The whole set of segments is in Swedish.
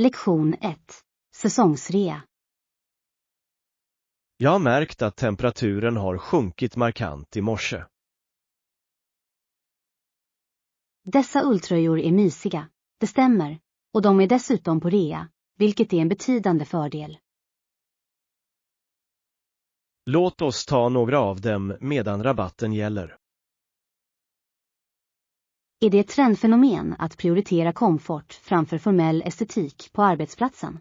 Lektion 1. Säsongsrea. Jag har märkt att temperaturen har sjunkit markant i morse. Dessa ulltröjor är mysiga, det stämmer, och de är dessutom på rea, vilket är en betydande fördel. Låt oss ta några av dem medan rabatten gäller. Är det ett trendfenomen att prioritera komfort framför formell estetik på arbetsplatsen?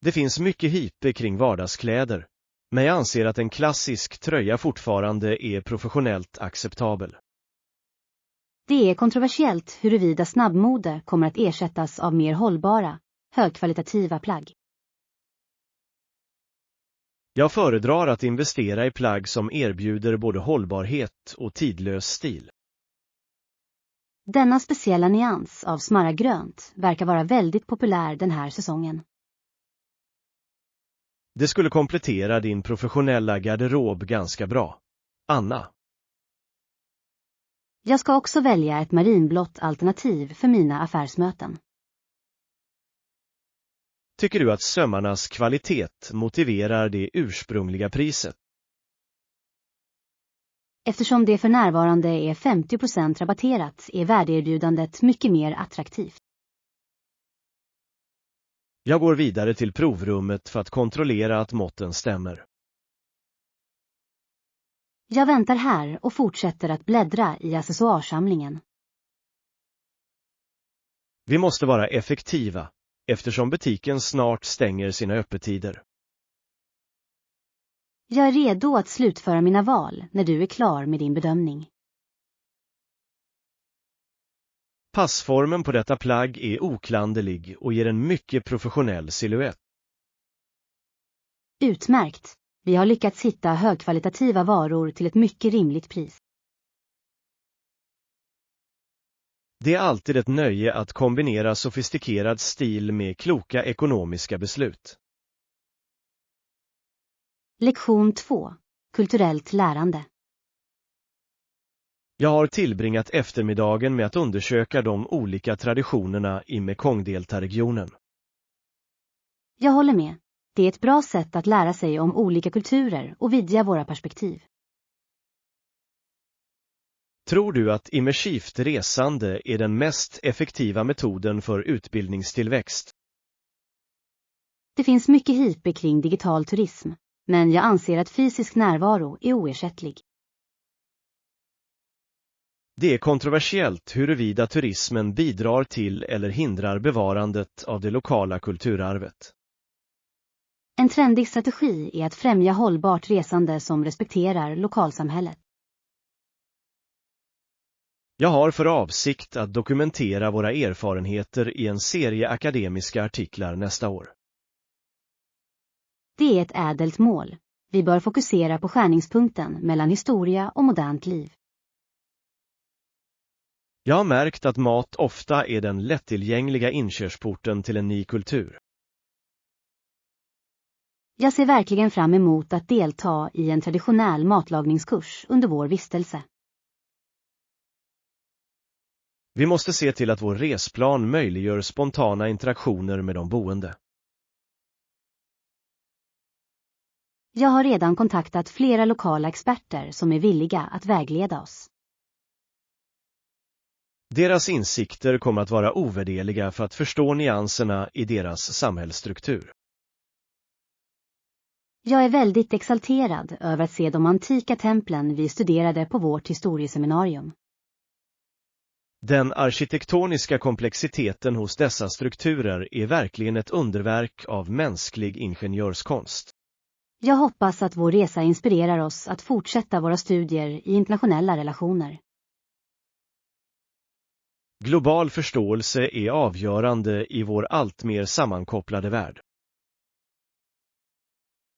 Det finns mycket hype kring vardagskläder, men jag anser att en klassisk tröja fortfarande är professionellt acceptabel. Det är kontroversiellt huruvida snabbmode kommer att ersättas av mer hållbara, högkvalitativa plagg. Jag föredrar att investera i plagg som erbjuder både hållbarhet och tidlös stil. Denna speciella nyans av smaraggrönt verkar vara väldigt populär den här säsongen. Det skulle komplettera din professionella garderob ganska bra. Anna. Jag ska också välja ett marinblått alternativ för mina affärsmöten. Tycker du att sömmarnas kvalitet motiverar det ursprungliga priset? Eftersom det för närvarande är 50% rabatterat är värdeerbjudandet mycket mer attraktivt. Jag går vidare till provrummet för att kontrollera att måtten stämmer. Jag väntar här och fortsätter att bläddra i accessoarsamlingen. Vi måste vara effektiva, eftersom butiken snart stänger sina öppettider. Jag är redo att slutföra mina val när du är klar med din bedömning. Passformen på detta plagg är oklanderlig och ger en mycket professionell silhuett. Utmärkt! Vi har lyckats hitta högkvalitativa varor till ett mycket rimligt pris. Det är alltid ett nöje att kombinera sofistikerad stil med kloka ekonomiska beslut. Lektion 2. Kulturellt lärande. Jag har tillbringat eftermiddagen med att undersöka de olika traditionerna i Mekongdeltaregionen. Jag håller med. Det är ett bra sätt att lära sig om olika kulturer och vidga våra perspektiv. Tror du att immersivt resande är den mest effektiva metoden för utbildningstillväxt? Det finns mycket hype kring digital turism, men jag anser att fysisk närvaro är oersättlig. Det är kontroversiellt huruvida turismen bidrar till eller hindrar bevarandet av det lokala kulturarvet. En trendig strategi är att främja hållbart resande som respekterar lokalsamhället. Jag har för avsikt att dokumentera våra erfarenheter i en serie akademiska artiklar nästa år. Det är ett ädelt mål. Vi bör fokusera på skärningspunkten mellan historia och modernt liv. Jag har märkt att mat ofta är den lättillgängliga inkörsporten till en ny kultur. Jag ser verkligen fram emot att delta i en traditionell matlagningskurs under vår vistelse. Vi måste se till att vår resplan möjliggör spontana interaktioner med de boende. Jag har redan kontaktat flera lokala experter som är villiga att vägleda oss. Deras insikter kommer att vara ovärderliga för att förstå nyanserna i deras samhällsstruktur. Jag är väldigt exalterad över att se de antika templen vi studerade på vårt historieseminarium. Den arkitektoniska komplexiteten hos dessa strukturer är verkligen ett underverk av mänsklig ingenjörskonst. Jag hoppas att vår resa inspirerar oss att fortsätta våra studier i internationella relationer. Global förståelse är avgörande i vår alltmer sammankopplade värld.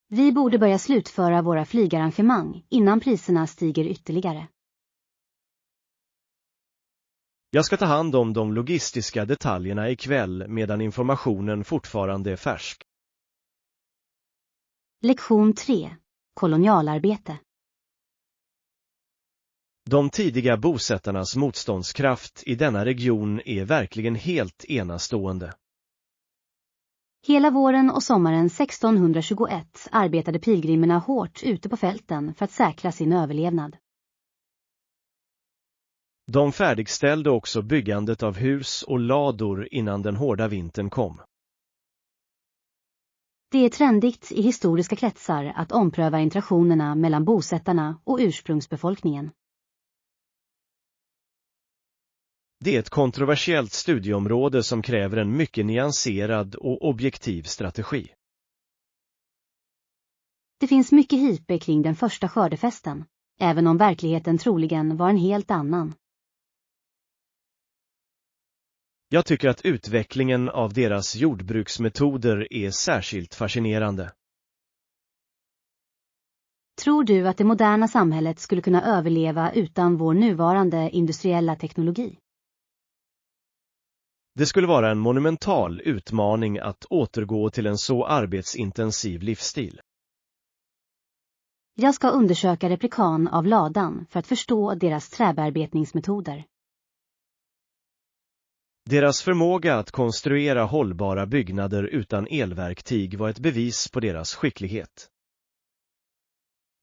Vi borde börja slutföra våra flygarrangemang innan priserna stiger ytterligare. Jag ska ta hand om de logistiska detaljerna ikväll medan informationen fortfarande är färsk. Lektion 3. Kolonialarbete. De tidiga bosättarnas motståndskraft i denna region är verkligen helt enastående. Hela våren och sommaren 1621 arbetade pilgrimerna hårt ute på fälten för att säkra sin överlevnad. De färdigställde också byggandet av hus och lador innan den hårda vintern kom. Det är trendigt i historiska kretsar att ompröva interaktionerna mellan bosättarna och ursprungsbefolkningen. Det är ett kontroversiellt studieområde som kräver en mycket nyanserad och objektiv strategi. Det finns mycket hype kring den första skördefesten, även om verkligheten troligen var en helt annan. Jag tycker att utvecklingen av deras jordbruksmetoder är särskilt fascinerande. Tror du att det moderna samhället skulle kunna överleva utan vår nuvarande industriella teknologi? Det skulle vara en monumental utmaning att återgå till en så arbetsintensiv livsstil. Jag ska undersöka replikan av ladan för att förstå deras träbearbetningsmetoder. Deras förmåga att konstruera hållbara byggnader utan elverktyg var ett bevis på deras skicklighet.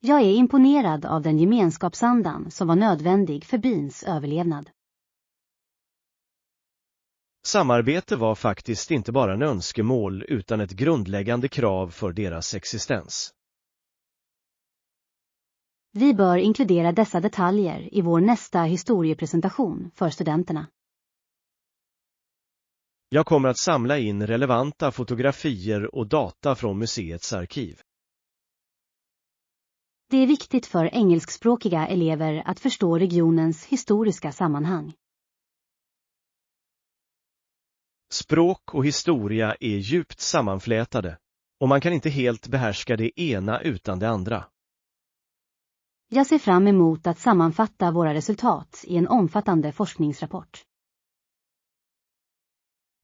Jag är imponerad av den gemenskapsandan som var nödvändig för byns överlevnad. Samarbete var faktiskt inte bara en önskemål utan ett grundläggande krav för deras existens. Vi bör inkludera dessa detaljer i vår nästa historiepresentation för studenterna. Jag kommer att samla in relevanta fotografier och data från museets arkiv. Det är viktigt för engelskspråkiga elever att förstå regionens historiska sammanhang. Språk och historia är djupt sammanflätade, och man kan inte helt behärska det ena utan det andra. Jag ser fram emot att sammanfatta våra resultat i en omfattande forskningsrapport.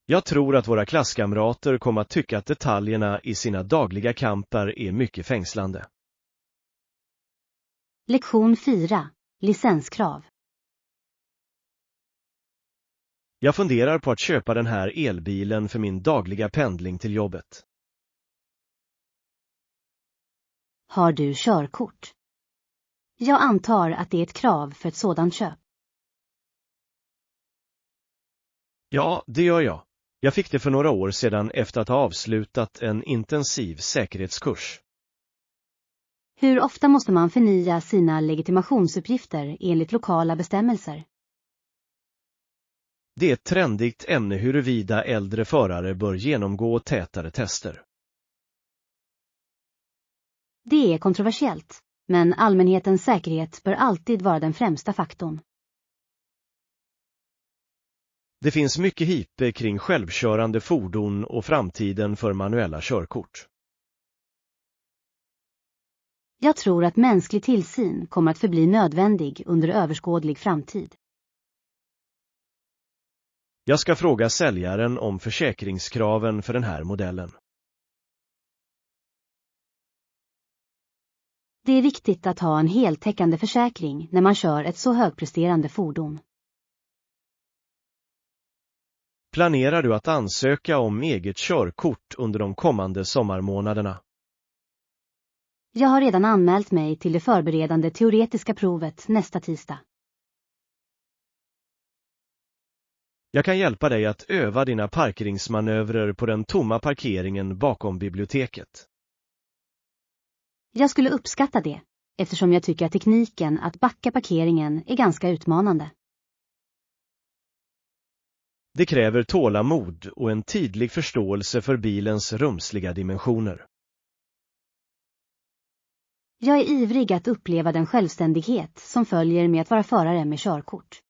Jag tror att våra klasskamrater kommer att tycka att detaljerna i sina dagliga kamper är mycket fängslande. Lektion 4. Licenskrav. Jag funderar på att köpa den här elbilen för min dagliga pendling till jobbet. Har du körkort? Jag antar att det är ett krav för ett sådant köp. Ja, det gör jag. Jag fick det för några år sedan efter att ha avslutat en intensiv säkerhetskurs. Hur ofta måste man förnya sina legitimationsuppgifter enligt lokala bestämmelser? Det är ett trendigt ämne huruvida äldre förare bör genomgå tätare tester. Det är kontroversiellt, men allmänhetens säkerhet bör alltid vara den främsta faktorn. Det finns mycket hype kring självkörande fordon och framtiden för manuella körkort. Jag tror att mänsklig tillsyn kommer att förbli nödvändig under överskådlig framtid. Jag ska fråga säljaren om försäkringskraven för den här modellen. Det är viktigt att ha en heltäckande försäkring när man kör ett så högpresterande fordon. Planerar du att ansöka om eget körkort under de kommande sommarmånaderna? Jag har redan anmält mig till det förberedande teoretiska provet nästa tisdag. Jag kan hjälpa dig att öva dina parkeringsmanövrer på den tomma parkeringen bakom biblioteket. Jag skulle uppskatta det, eftersom jag tycker att tekniken att backa parkeringen är ganska utmanande. Det kräver tålamod och en tydlig förståelse för bilens rumsliga dimensioner. Jag är ivrig att uppleva den självständighet som följer med att vara förare med körkort.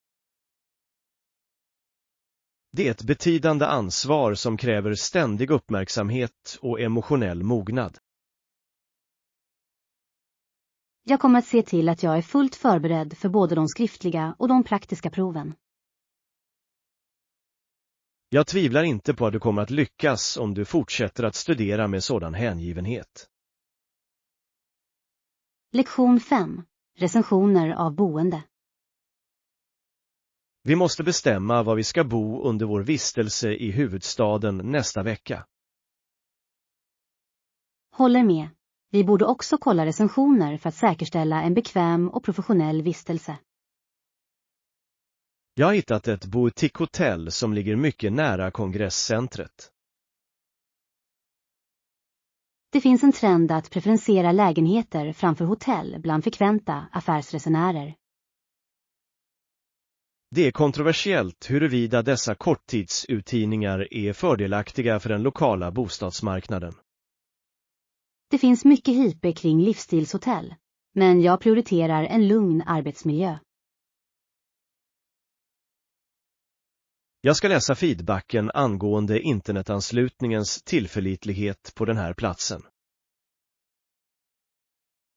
Det är ett betydande ansvar som kräver ständig uppmärksamhet och emotionell mognad. Jag kommer att se till att jag är fullt förberedd för både de skriftliga och de praktiska proven. Jag tvivlar inte på att du kommer att lyckas om du fortsätter att studera med sådan hängivenhet. Lektion 5. Recensioner av boende. Vi måste bestämma var vi ska bo under vår vistelse i huvudstaden nästa vecka. Håller med. Vi borde också kolla recensioner för att säkerställa en bekväm och professionell vistelse. Jag har hittat ett boutique-hotell som ligger mycket nära kongresscentret. Det finns en trend att preferensera lägenheter framför hotell bland frekventa affärsresenärer. Det är kontroversiellt huruvida dessa korttidsuthyrningar är fördelaktiga för den lokala bostadsmarknaden. Det finns mycket hype kring livsstilshotell, men jag prioriterar en lugn arbetsmiljö. Jag ska läsa feedbacken angående internetanslutningens tillförlitlighet på den här platsen.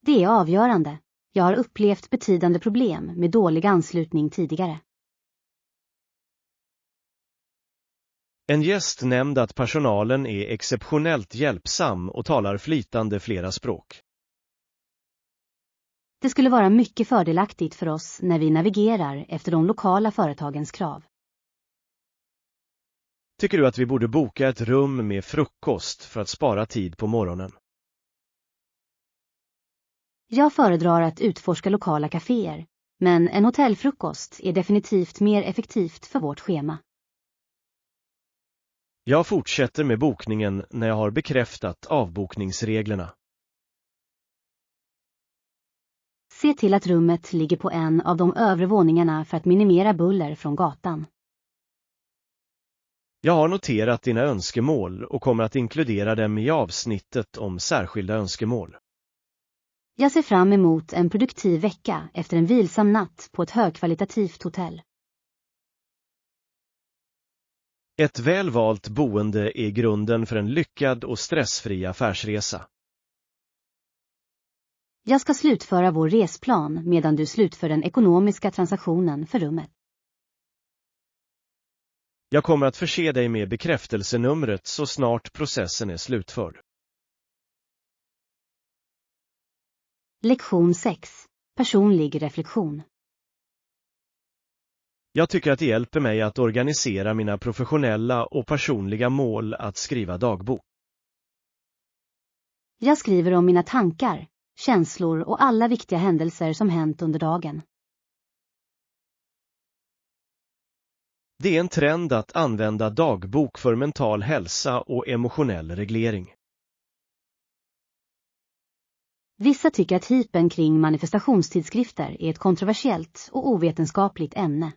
Det är avgörande. Jag har upplevt betydande problem med dålig anslutning tidigare. En gäst nämnde att personalen är exceptionellt hjälpsam och talar flytande flera språk. Det skulle vara mycket fördelaktigt för oss när vi navigerar efter de lokala företagens krav. Tycker du att vi borde boka ett rum med frukost för att spara tid på morgonen? Jag föredrar att utforska lokala kaféer, men en hotellfrukost är definitivt mer effektivt för vårt schema. Jag fortsätter med bokningen när jag har bekräftat avbokningsreglerna. Se till att rummet ligger på en av de övre våningarna för att minimera buller från gatan. Jag har noterat dina önskemål och kommer att inkludera dem i avsnittet om särskilda önskemål. Jag ser fram emot en produktiv vecka efter en vilsam natt på ett högkvalitativt hotell. Ett välvalt boende är grunden för en lyckad och stressfri affärsresa. Jag ska slutföra vår resplan medan du slutför den ekonomiska transaktionen för rummet. Jag kommer att förse dig med bekräftelsenumret så snart processen är slutförd. Lektion 6. Personlig reflektion. Jag tycker att det hjälper mig att organisera mina professionella och personliga mål att skriva dagbok. Jag skriver om mina tankar, känslor och alla viktiga händelser som hänt under dagen. Det är en trend att använda dagbok för mental hälsa och emotionell reglering. Vissa tycker att hypen kring manifestationstidskrifter är ett kontroversiellt och ovetenskapligt ämne.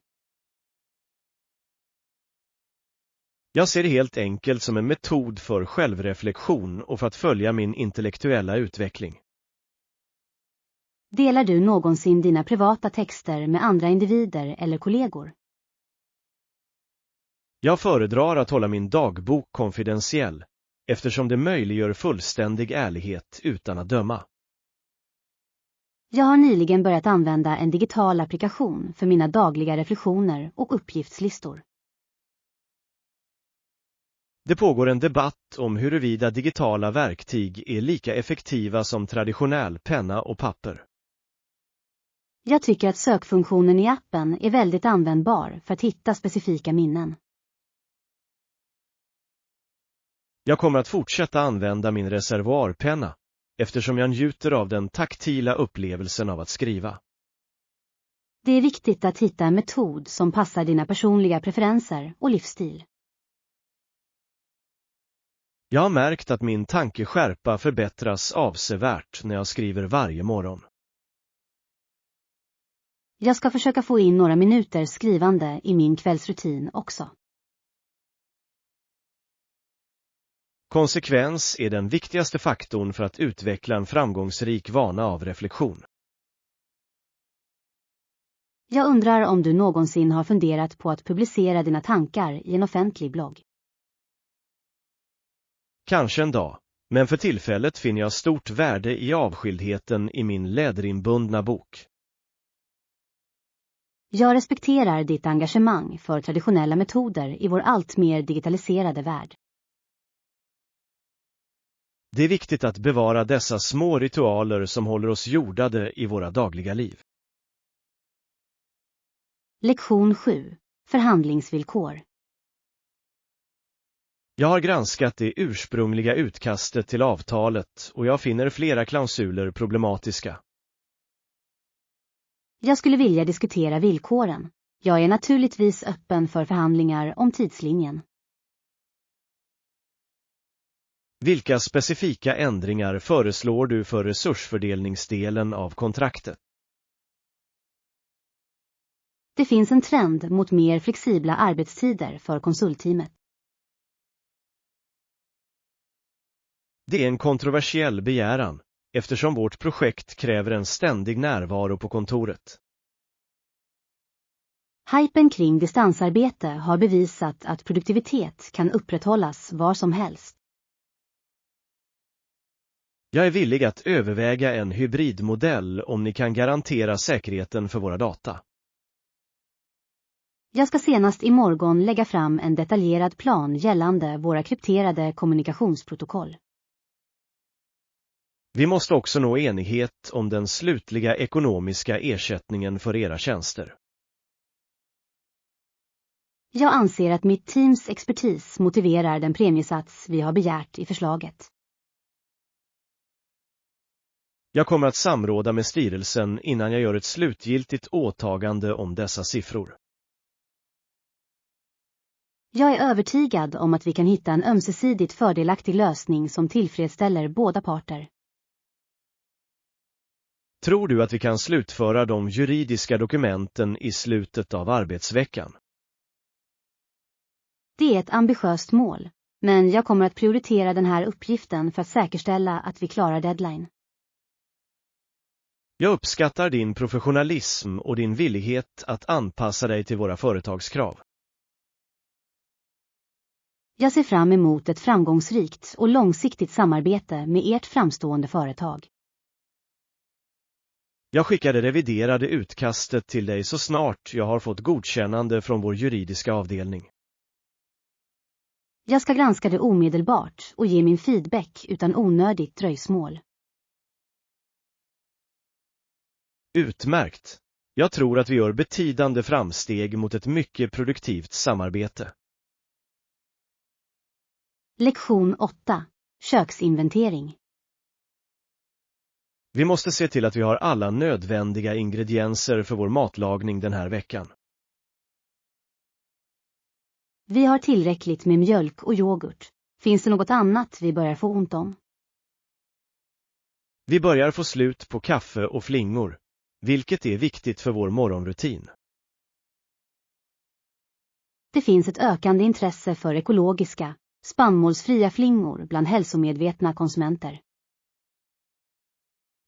Jag ser det helt enkelt som en metod för självreflektion och för att följa min intellektuella utveckling. Delar du någonsin dina privata texter med andra individer eller kollegor? Jag föredrar att hålla min dagbok konfidentiell, eftersom det möjliggör fullständig ärlighet utan att döma. Jag har nyligen börjat använda en digital applikation för mina dagliga reflektioner och uppgiftslistor. Det pågår en debatt om huruvida digitala verktyg är lika effektiva som traditionell penna och papper. Jag tycker att sökfunktionen i appen är väldigt användbar för att hitta specifika minnen. Jag kommer att fortsätta använda min reservoarpenna, eftersom jag njuter av den taktila upplevelsen av att skriva. Det är viktigt att hitta en metod som passar dina personliga preferenser och livsstil. Jag har märkt att min tankeskärpa förbättras avsevärt när jag skriver varje morgon. Jag ska försöka få in några minuter skrivande i min kvällsrutin också. Konsekvens är den viktigaste faktorn för att utveckla en framgångsrik vana av reflektion. Jag undrar om du någonsin har funderat på att publicera dina tankar i en offentlig blogg. Kanske en dag, men för tillfället finner jag stort värde i avskildheten i min läderinbundna bok. Jag respekterar ditt engagemang för traditionella metoder i vår allt mer digitaliserade värld. Det är viktigt att bevara dessa små ritualer som håller oss jordade i våra dagliga liv. Lektion 7. Förhandlingsvillkor. Jag har granskat det ursprungliga utkastet till avtalet och jag finner flera klausuler problematiska. Jag skulle vilja diskutera villkoren. Jag är naturligtvis öppen för förhandlingar om tidslinjen. Vilka specifika ändringar föreslår du för resursfördelningsdelen av kontraktet? Det finns en trend mot mer flexibla arbetstider för konsultteamet. Det är en kontroversiell begäran, eftersom vårt projekt kräver en ständig närvaro på kontoret. Hypen kring distansarbete har bevisat att produktivitet kan upprätthållas var som helst. Jag är villig att överväga en hybridmodell om ni kan garantera säkerheten för våra data. Jag ska senast imorgon lägga fram en detaljerad plan gällande våra krypterade kommunikationsprotokoll. Vi måste också nå enighet om den slutliga ekonomiska ersättningen för era tjänster. Jag anser att mitt teams expertis motiverar den premiesats vi har begärt i förslaget. Jag kommer att samråda med styrelsen innan jag gör ett slutgiltigt åtagande om dessa siffror. Jag är övertygad om att vi kan hitta en ömsesidigt fördelaktig lösning som tillfredsställer båda parter. Tror du att vi kan slutföra de juridiska dokumenten i slutet av arbetsveckan? Det är ett ambitiöst mål, men jag kommer att prioritera den här uppgiften för att säkerställa att vi klarar deadline. Jag uppskattar din professionalism och din villighet att anpassa dig till våra företagskrav. Jag ser fram emot ett framgångsrikt och långsiktigt samarbete med ert framstående företag. Jag skickar det reviderade utkastet till dig så snart jag har fått godkännande från vår juridiska avdelning. Jag ska granska det omedelbart och ge min feedback utan onödigt dröjsmål. Utmärkt. Jag tror att vi gör betydande framsteg mot ett mycket produktivt samarbete. Lektion 8. Köksinventering. Vi måste se till att vi har alla nödvändiga ingredienser för vår matlagning den här veckan. Vi har tillräckligt med mjölk och yoghurt. Finns det något annat vi börjar få ont om? Vi börjar få slut på kaffe och flingor, vilket är viktigt för vår morgonrutin. Det finns ett ökande intresse för ekologiska, spannmålsfria flingor bland hälsomedvetna konsumenter.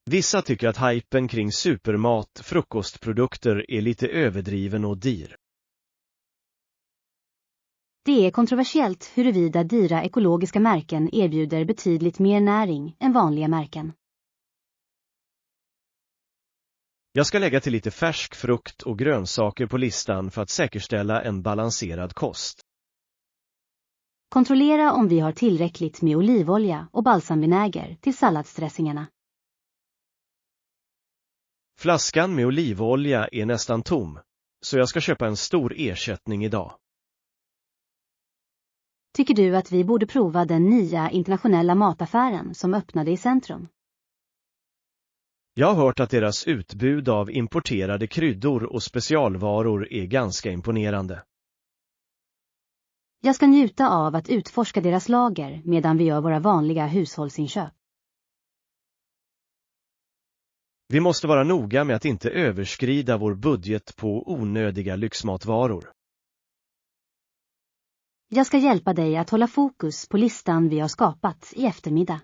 Vissa tycker att hypen kring supermat frukostprodukter är lite överdriven och dyr. Det är kontroversiellt huruvida dyra ekologiska märken erbjuder betydligt mer näring än vanliga märken. Jag ska lägga till lite färsk frukt och grönsaker på listan för att säkerställa en balanserad kost. Kontrollera om vi har tillräckligt med olivolja och balsamvinäger till salladsdressingarna. Flaskan med olivolja är nästan tom, så jag ska köpa en stor ersättning idag. Tycker du att vi borde prova den nya internationella mataffären som öppnade i centrum? Jag har hört att deras utbud av importerade kryddor och specialvaror är ganska imponerande. Jag ska njuta av att utforska deras lager medan vi gör våra vanliga hushållsinköp. Vi måste vara noga med att inte överskrida vår budget på onödiga lyxmatvaror. Jag ska hjälpa dig att hålla fokus på listan vi har skapat i eftermiddag.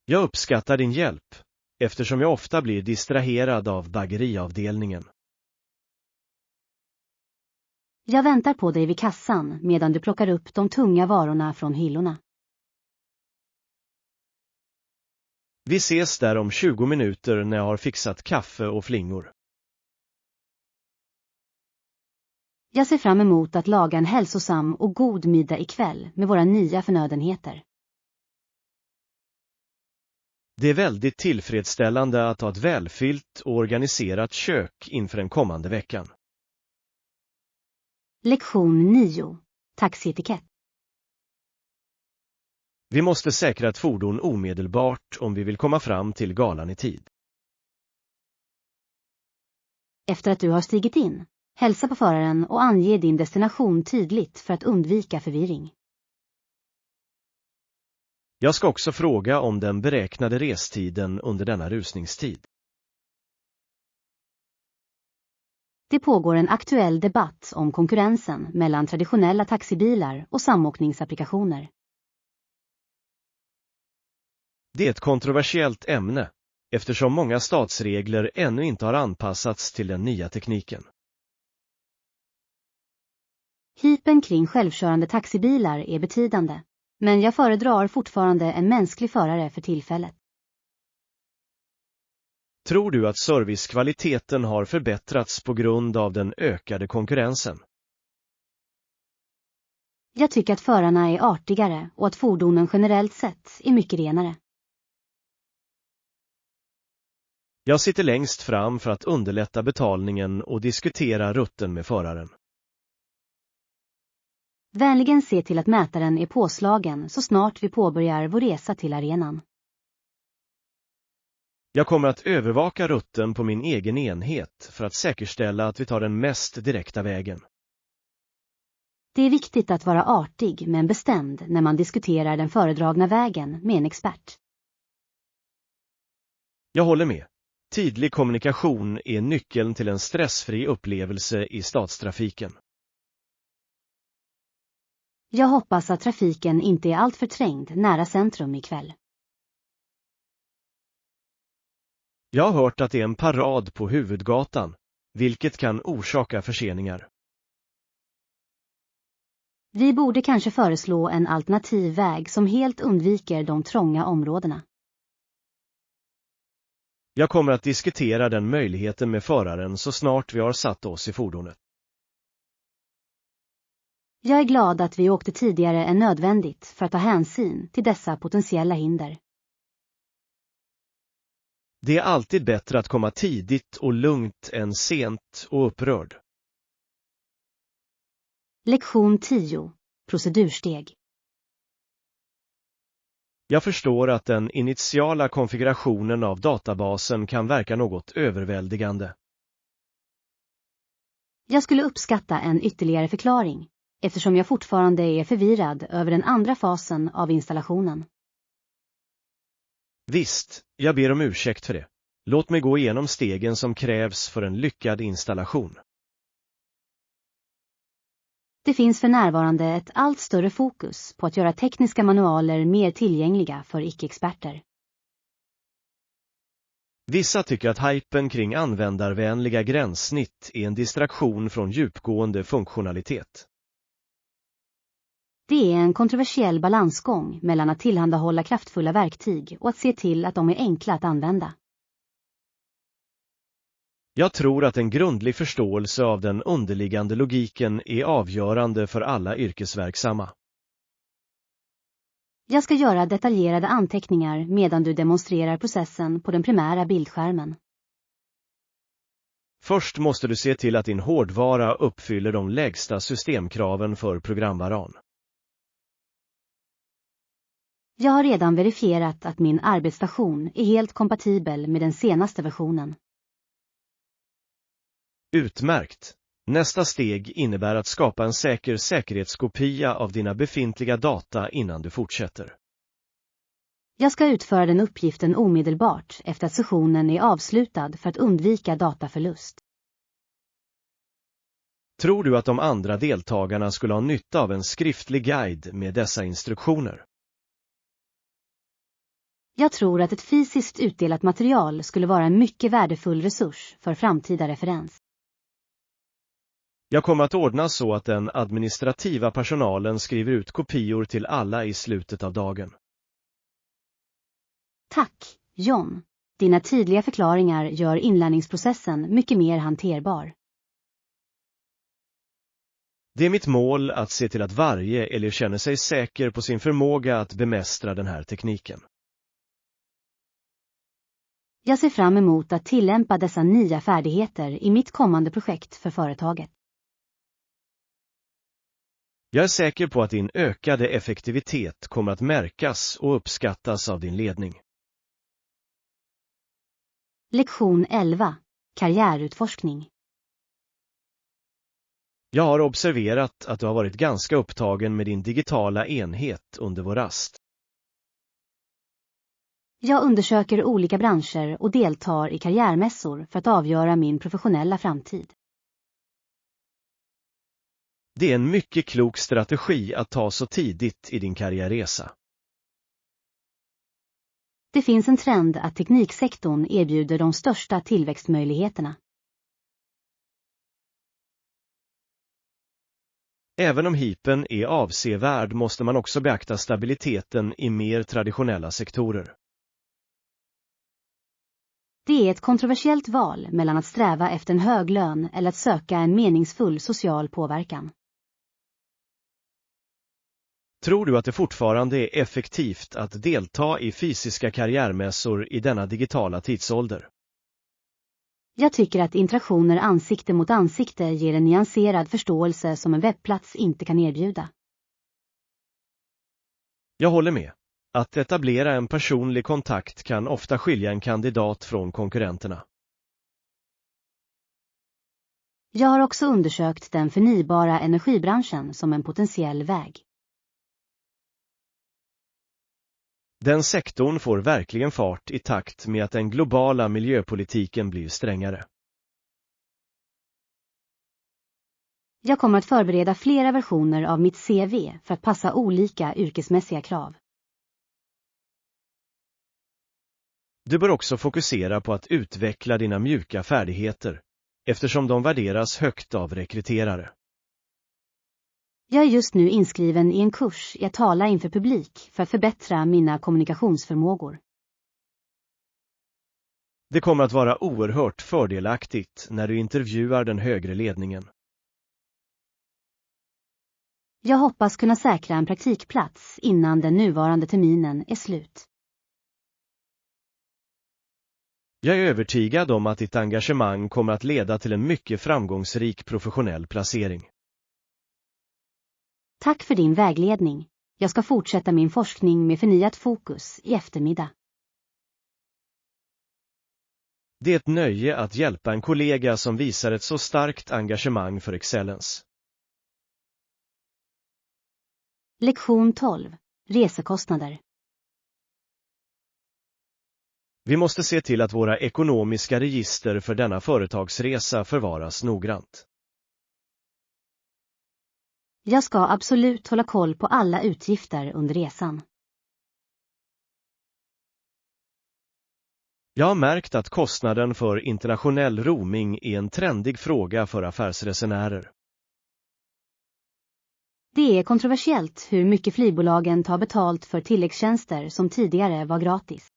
Jag uppskattar din hjälp, eftersom jag ofta blir distraherad av bageriavdelningen. Jag väntar på dig vid kassan medan du plockar upp de tunga varorna från hyllorna. Vi ses där om 20 minuter när jag har fixat kaffe och flingor. Jag ser fram emot att laga en hälsosam och god middag ikväll med våra nya förnödenheter. Det är väldigt tillfredsställande att ha ett välfyllt och organiserat kök inför den kommande veckan. Lektion 9. Taxietikett. Vi måste säkra ett fordon omedelbart om vi vill komma fram till galan i tid. Efter att du har stigit in, hälsa på föraren och ange din destination tydligt för att undvika förvirring. Jag ska också fråga om den beräknade restiden under denna rusningstid. Det pågår en aktuell debatt om konkurrensen mellan traditionella taxibilar och samåkningsapplikationer. Det är ett kontroversiellt ämne, eftersom många statsregler ännu inte har anpassats till den nya tekniken. Hypen kring självkörande taxibilar är betydande, men jag föredrar fortfarande en mänsklig förare för tillfället. Tror du att servicekvaliteten har förbättrats på grund av den ökade konkurrensen? Jag tycker att förarna är artigare och att fordonen generellt sett är mycket renare. Jag sitter längst fram för att underlätta betalningen och diskutera rutten med föraren. Vänligen se till att mätaren är påslagen så snart vi påbörjar vår resa till arenan. Jag kommer att övervaka rutten på min egen enhet för att säkerställa att vi tar den mest direkta vägen. Det är viktigt att vara artig men bestämd när man diskuterar den föredragna vägen med en expert. Jag håller med. Tydlig kommunikation är nyckeln till en stressfri upplevelse i stadstrafiken. Jag hoppas att trafiken inte är alltför trängd nära centrum ikväll. Jag har hört att det är en parad på huvudgatan, vilket kan orsaka förseningar. Vi borde kanske föreslå en alternativ väg som helt undviker de trånga områdena. Jag kommer att diskutera den möjligheten med föraren så snart vi har satt oss i fordonet. Jag är glad att vi åkte tidigare än nödvändigt för att ta hänsyn till dessa potentiella hinder. Det är alltid bättre att komma tidigt och lugnt än sent och upprörd. Lektion 10. Procedursteg. Jag förstår att den initiala konfigurationen av databasen kan verka något överväldigande. Jag skulle uppskatta en ytterligare förklaring, eftersom jag fortfarande är förvirrad över den andra fasen av installationen. Visst, jag ber om ursäkt för det. Låt mig gå igenom stegen som krävs för en lyckad installation. Det finns för närvarande ett allt större fokus på att göra tekniska manualer mer tillgängliga för icke-experter. Vissa tycker att hypen kring användarvänliga gränssnitt är en distraktion från djupgående funktionalitet. Det är en kontroversiell balansgång mellan att tillhandahålla kraftfulla verktyg och att se till att de är enkla att använda. Jag tror att en grundlig förståelse av den underliggande logiken är avgörande för alla yrkesverksamma. Jag ska göra detaljerade anteckningar medan du demonstrerar processen på den primära bildskärmen. Först måste du se till att din hårdvara uppfyller de lägsta systemkraven för programvaran. Jag har redan verifierat att min arbetsstation är helt kompatibel med den senaste versionen. Utmärkt! Nästa steg innebär att skapa en säker säkerhetskopia av dina befintliga data innan du fortsätter. Jag ska utföra den uppgiften omedelbart efter att sessionen är avslutad för att undvika dataförlust. Tror du att de andra deltagarna skulle ha nytta av en skriftlig guide med dessa instruktioner? Jag tror att ett fysiskt utdelat material skulle vara en mycket värdefull resurs för framtida referens. Jag kommer att ordna så att den administrativa personalen skriver ut kopior till alla i slutet av dagen. Tack, John. Dina tydliga förklaringar gör inlärningsprocessen mycket mer hanterbar. Det är mitt mål att se till att varje elev känner sig säker på sin förmåga att bemästra den här tekniken. Jag ser fram emot att tillämpa dessa nya färdigheter i mitt kommande projekt för företaget. Jag är säker på att din ökade effektivitet kommer att märkas och uppskattas av din ledning. Lektion 11. Karriärutforskning. Jag har observerat att du har varit ganska upptagen med din digitala enhet under vår rast. Jag undersöker olika branscher och deltar i karriärmässor för att avgöra min professionella framtid. Det är en mycket klok strategi att ta så tidigt i din karriärresa. Det finns en trend att tekniksektorn erbjuder de största tillväxtmöjligheterna. Även om hypen är avsevärd måste man också beakta stabiliteten i mer traditionella sektorer. Det är ett kontroversiellt val mellan att sträva efter en hög lön eller att söka en meningsfull social påverkan. Tror du att det fortfarande är effektivt att delta i fysiska karriärmässor i denna digitala tidsålder? Jag tycker att interaktioner ansikte mot ansikte ger en nyanserad förståelse som en webbplats inte kan erbjuda. Jag håller med. Att etablera en personlig kontakt kan ofta skilja en kandidat från konkurrenterna. Jag har också undersökt den förnybara energibranschen som en potentiell väg. Den sektorn får verkligen fart i takt med att den globala miljöpolitiken blir strängare. Jag kommer att förbereda flera versioner av mitt CV för att passa olika yrkesmässiga krav. Du bör också fokusera på att utveckla dina mjuka färdigheter, eftersom de värderas högt av rekryterare. Jag är just nu inskriven i en kurs i att tala inför publik för att förbättra mina kommunikationsförmågor. Det kommer att vara oerhört fördelaktigt när du intervjuar den högre ledningen. Jag hoppas kunna säkra en praktikplats innan den nuvarande terminen är slut. Jag är övertygad om att ditt engagemang kommer att leda till en mycket framgångsrik professionell placering. Tack för din vägledning. Jag ska fortsätta min forskning med förnyat fokus i eftermiddag. Det är ett nöje att hjälpa en kollega som visar ett så starkt engagemang för excellens. Lektion 12. Resekostnader. Vi måste se till att våra ekonomiska register för denna företagsresa förvaras noggrant. Jag ska absolut hålla koll på alla utgifter under resan. Jag har märkt att kostnaden för internationell roaming är en trendig fråga för affärsresenärer. Det är kontroversiellt hur mycket flygbolagen tar betalt för tilläggstjänster som tidigare var gratis.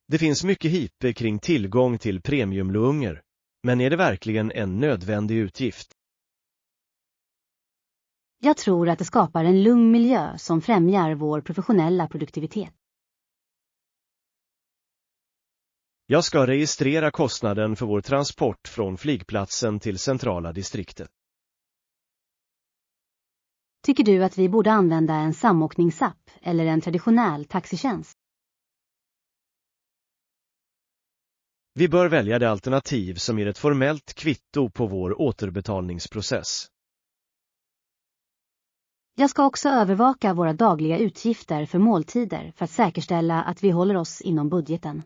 Det finns mycket hype kring tillgång till premiumlunger, men är det verkligen en nödvändig utgift? Jag tror att det skapar en lugn miljö som främjar vår professionella produktivitet. Jag ska registrera kostnaden för vår transport från flygplatsen till centrala distriktet. Tycker du att vi borde använda en samåkningsapp eller en traditionell taxitjänst? Vi bör välja det alternativ som ger ett formellt kvitto på vår återbetalningsprocess. Jag ska också övervaka våra dagliga utgifter för måltider för att säkerställa att vi håller oss inom budgeten.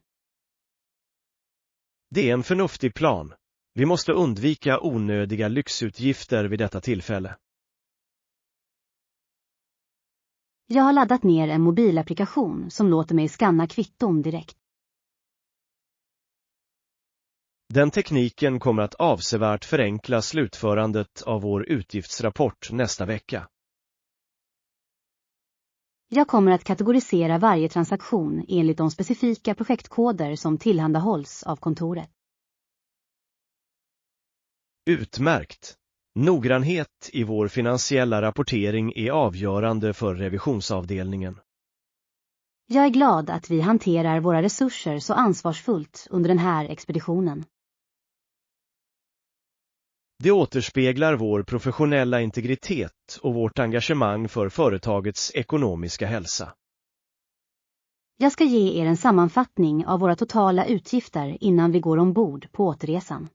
Det är en förnuftig plan. Vi måste undvika onödiga lyxutgifter vid detta tillfälle. Jag har laddat ner en mobilapplikation som låter mig skanna kvitton direkt. Den tekniken kommer att avsevärt förenkla slutförandet av vår utgiftsrapport nästa vecka. Jag kommer att kategorisera varje transaktion enligt de specifika projektkoder som tillhandahålls av kontoret. Utmärkt! Noggrannhet i vår finansiella rapportering är avgörande för revisionsavdelningen. Jag är glad att vi hanterar våra resurser så ansvarsfullt under den här expeditionen. Det återspeglar vår professionella integritet och vårt engagemang för företagets ekonomiska hälsa. Jag ska ge er en sammanfattning av våra totala utgifter innan vi går ombord på återresan.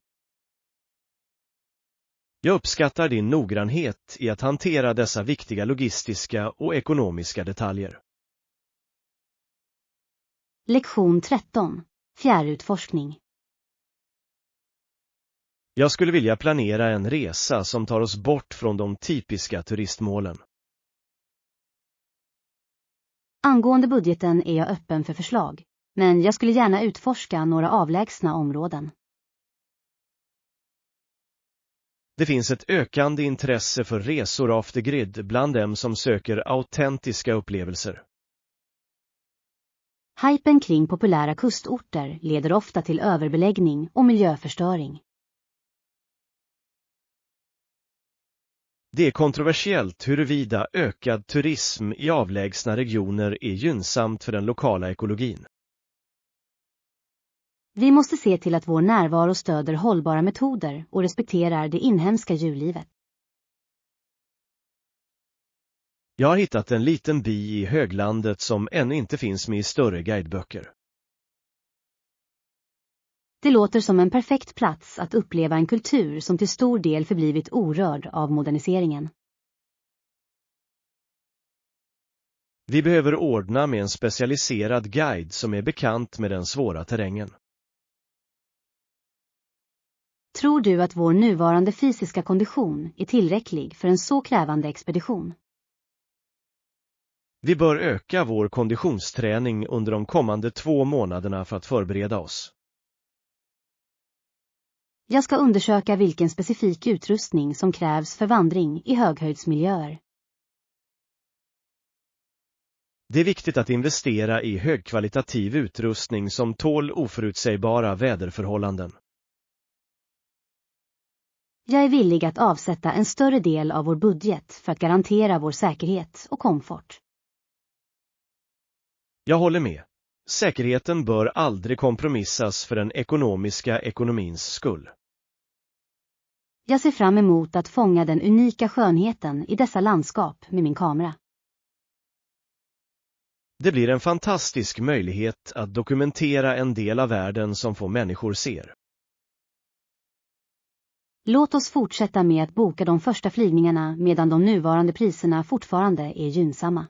Jag uppskattar din noggrannhet i att hantera dessa viktiga logistiska och ekonomiska detaljer. Lektion 13. Fjärrutforskning. Jag skulle vilja planera en resa som tar oss bort från de typiska turistmålen. Angående budgeten är jag öppen för förslag, men jag skulle gärna utforska några avlägsna områden. Det finns ett ökande intresse för resor off the grid bland dem som söker autentiska upplevelser. Hypen kring populära kustorter leder ofta till överbeläggning och miljöförstöring. Det är kontroversiellt huruvida ökad turism i avlägsna regioner är gynnsamt för den lokala ekologin. Vi måste se till att vår närvaro stöder hållbara metoder och respekterar det inhemska djurlivet. Jag har hittat en liten by i höglandet som ännu inte finns med i större guideböcker. Det låter som en perfekt plats att uppleva en kultur som till stor del förblivit orörd av moderniseringen. Vi behöver ordna med en specialiserad guide som är bekant med den svåra terrängen. Tror du att vår nuvarande fysiska kondition är tillräcklig för en så krävande expedition? Vi bör öka vår konditionsträning under de kommande 2 månaderna för att förbereda oss. Jag ska undersöka vilken specifik utrustning som krävs för vandring i höghöjdsmiljöer. Det är viktigt att investera i högkvalitativ utrustning som tål oförutsägbara väderförhållanden. Jag är villig att avsätta en större del av vår budget för att garantera vår säkerhet och komfort. Jag håller med. Säkerheten bör aldrig kompromissas för den ekonomiska ekonomins skull. Jag ser fram emot att fånga den unika skönheten i dessa landskap med min kamera. Det blir en fantastisk möjlighet att dokumentera en del av världen som få människor ser. Låt oss fortsätta med att boka de första flygningarna medan de nuvarande priserna fortfarande är gynnsamma.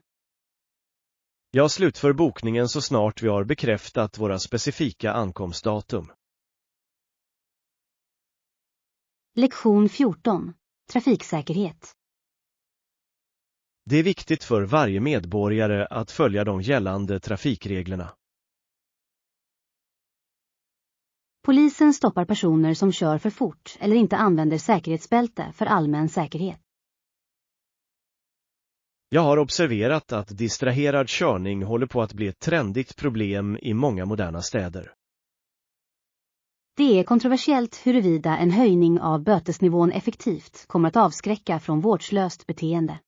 Jag slutför bokningen så snart vi har bekräftat våra specifika ankomstdatum. Lektion 14. Trafiksäkerhet. Det är viktigt för varje medborgare att följa de gällande trafikreglerna. Polisen stoppar personer som kör för fort eller inte använder säkerhetsbälte för allmän säkerhet. Jag har observerat att distraherad körning håller på att bli ett trendigt problem i många moderna städer. Det är kontroversiellt huruvida en höjning av bötesnivån effektivt kommer att avskräcka från vårdslöst beteende.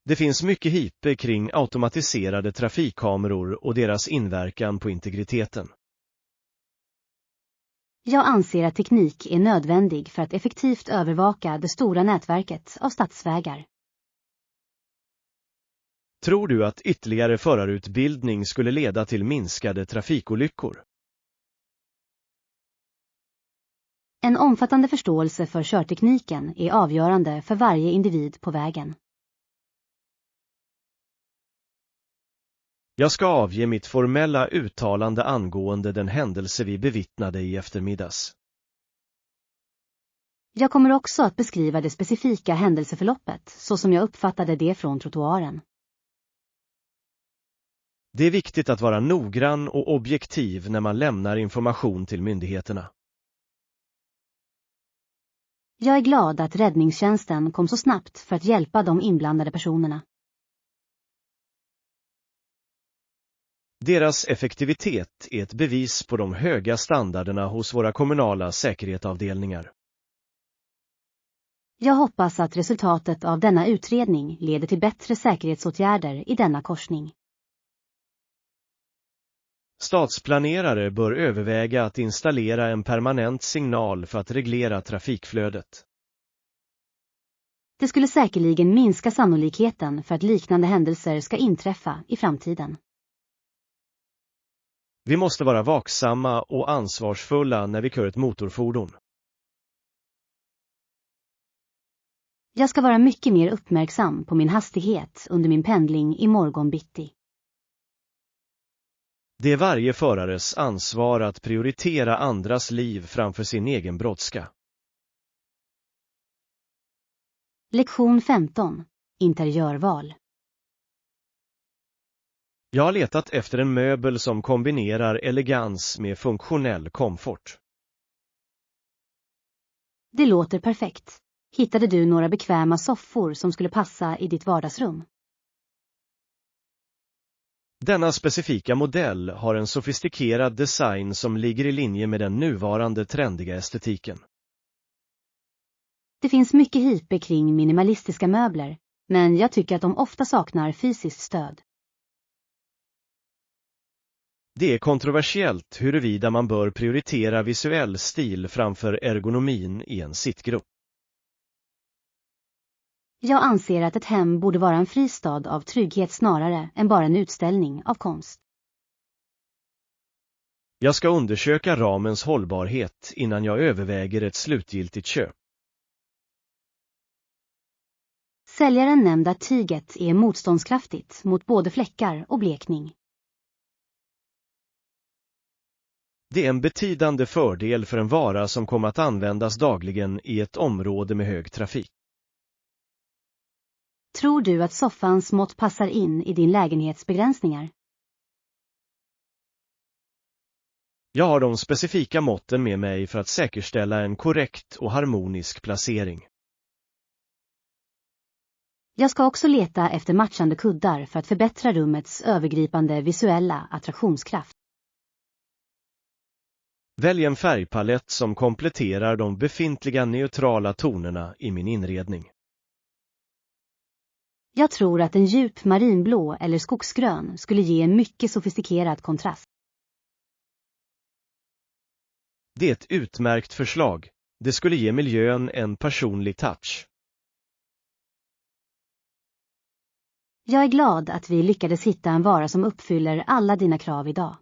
Det finns mycket hype kring automatiserade trafikkameror och deras inverkan på integriteten. Jag anser att teknik är nödvändig för att effektivt övervaka det stora nätverket av stadsvägar. Tror du att ytterligare förarutbildning skulle leda till minskade trafikolyckor? En omfattande förståelse för körtekniken är avgörande för varje individ på vägen. Jag ska avge mitt formella uttalande angående den händelse vi bevittnade i eftermiddags. Jag kommer också att beskriva det specifika händelseförloppet så som jag uppfattade det från trottoaren. Det är viktigt att vara noggrann och objektiv när man lämnar information till myndigheterna. Jag är glad att räddningstjänsten kom så snabbt för att hjälpa de inblandade personerna. Deras effektivitet är ett bevis på de höga standarderna hos våra kommunala säkerhetsavdelningar. Jag hoppas att resultatet av denna utredning leder till bättre säkerhetsåtgärder i denna korsning. Stadsplanerare bör överväga att installera en permanent signal för att reglera trafikflödet. Det skulle säkerligen minska sannolikheten för att liknande händelser ska inträffa i framtiden. Vi måste vara vaksamma och ansvarsfulla när vi kör ett motorfordon. Jag ska vara mycket mer uppmärksam på min hastighet under min pendling i morgon bitti. Det är varje förares ansvar att prioritera andras liv framför sin egen brådska. Lektion 15. Interiörval. Jag har letat efter en möbel som kombinerar elegans med funktionell komfort. Det låter perfekt. Hittade du några bekväma soffor som skulle passa i ditt vardagsrum? Denna specifika modell har en sofistikerad design som ligger i linje med den nuvarande trendiga estetiken. Det finns mycket hype kring minimalistiska möbler, men jag tycker att de ofta saknar fysiskt stöd. Det är kontroversiellt huruvida man bör prioritera visuell stil framför ergonomin i en sittgrupp. Jag anser att ett hem borde vara en fristad av trygghet snarare än bara en utställning av konst. Jag ska undersöka ramens hållbarhet innan jag överväger ett slutgiltigt köp. Säljaren nämnde att tyget är motståndskraftigt mot både fläckar och blekning. Det är en betydande fördel för en vara som kommer att användas dagligen i ett område med hög trafik. Tror du att soffans mått passar in i din lägenhetsbegränsningar? Jag har de specifika måtten med mig för att säkerställa en korrekt och harmonisk placering. Jag ska också leta efter matchande kuddar för att förbättra rummets övergripande visuella attraktionskraft. Välj en färgpalett som kompletterar de befintliga neutrala tonerna i min inredning. Jag tror att en djup marinblå eller skogsgrön skulle ge en mycket sofistikerad kontrast. Det är ett utmärkt förslag. Det skulle ge miljön en personlig touch. Jag är glad att vi lyckades hitta en vara som uppfyller alla dina krav idag.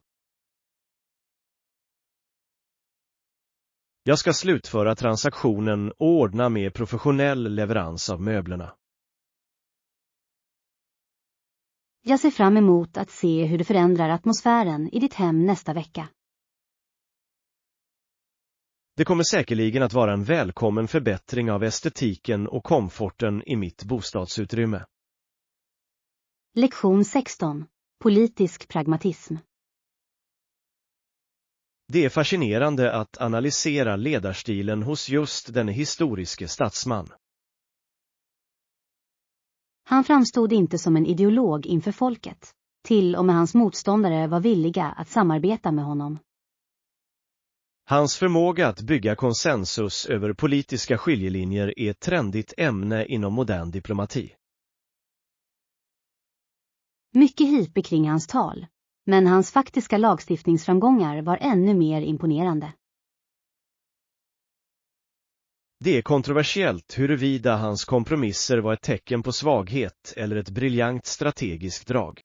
Jag ska slutföra transaktionen och ordna med professionell leverans av möblerna. Jag ser fram emot att se hur det förändrar atmosfären i ditt hem nästa vecka. Det kommer säkerligen att vara en välkommen förbättring av estetiken och komforten i mitt bostadsutrymme. Lektion 16. Politisk pragmatism. Det är fascinerande att analysera ledarstilen hos just den historiske statsman. Han framstod inte som en ideolog inför folket. Till och med hans motståndare var villiga att samarbeta med honom. Hans förmåga att bygga konsensus över politiska skiljelinjer är ett trendigt ämne inom modern diplomati. Mycket hype kring hans tal, men hans faktiska lagstiftningsframgångar var ännu mer imponerande. Det är kontroversiellt huruvida hans kompromisser var ett tecken på svaghet eller ett briljant strategiskt drag.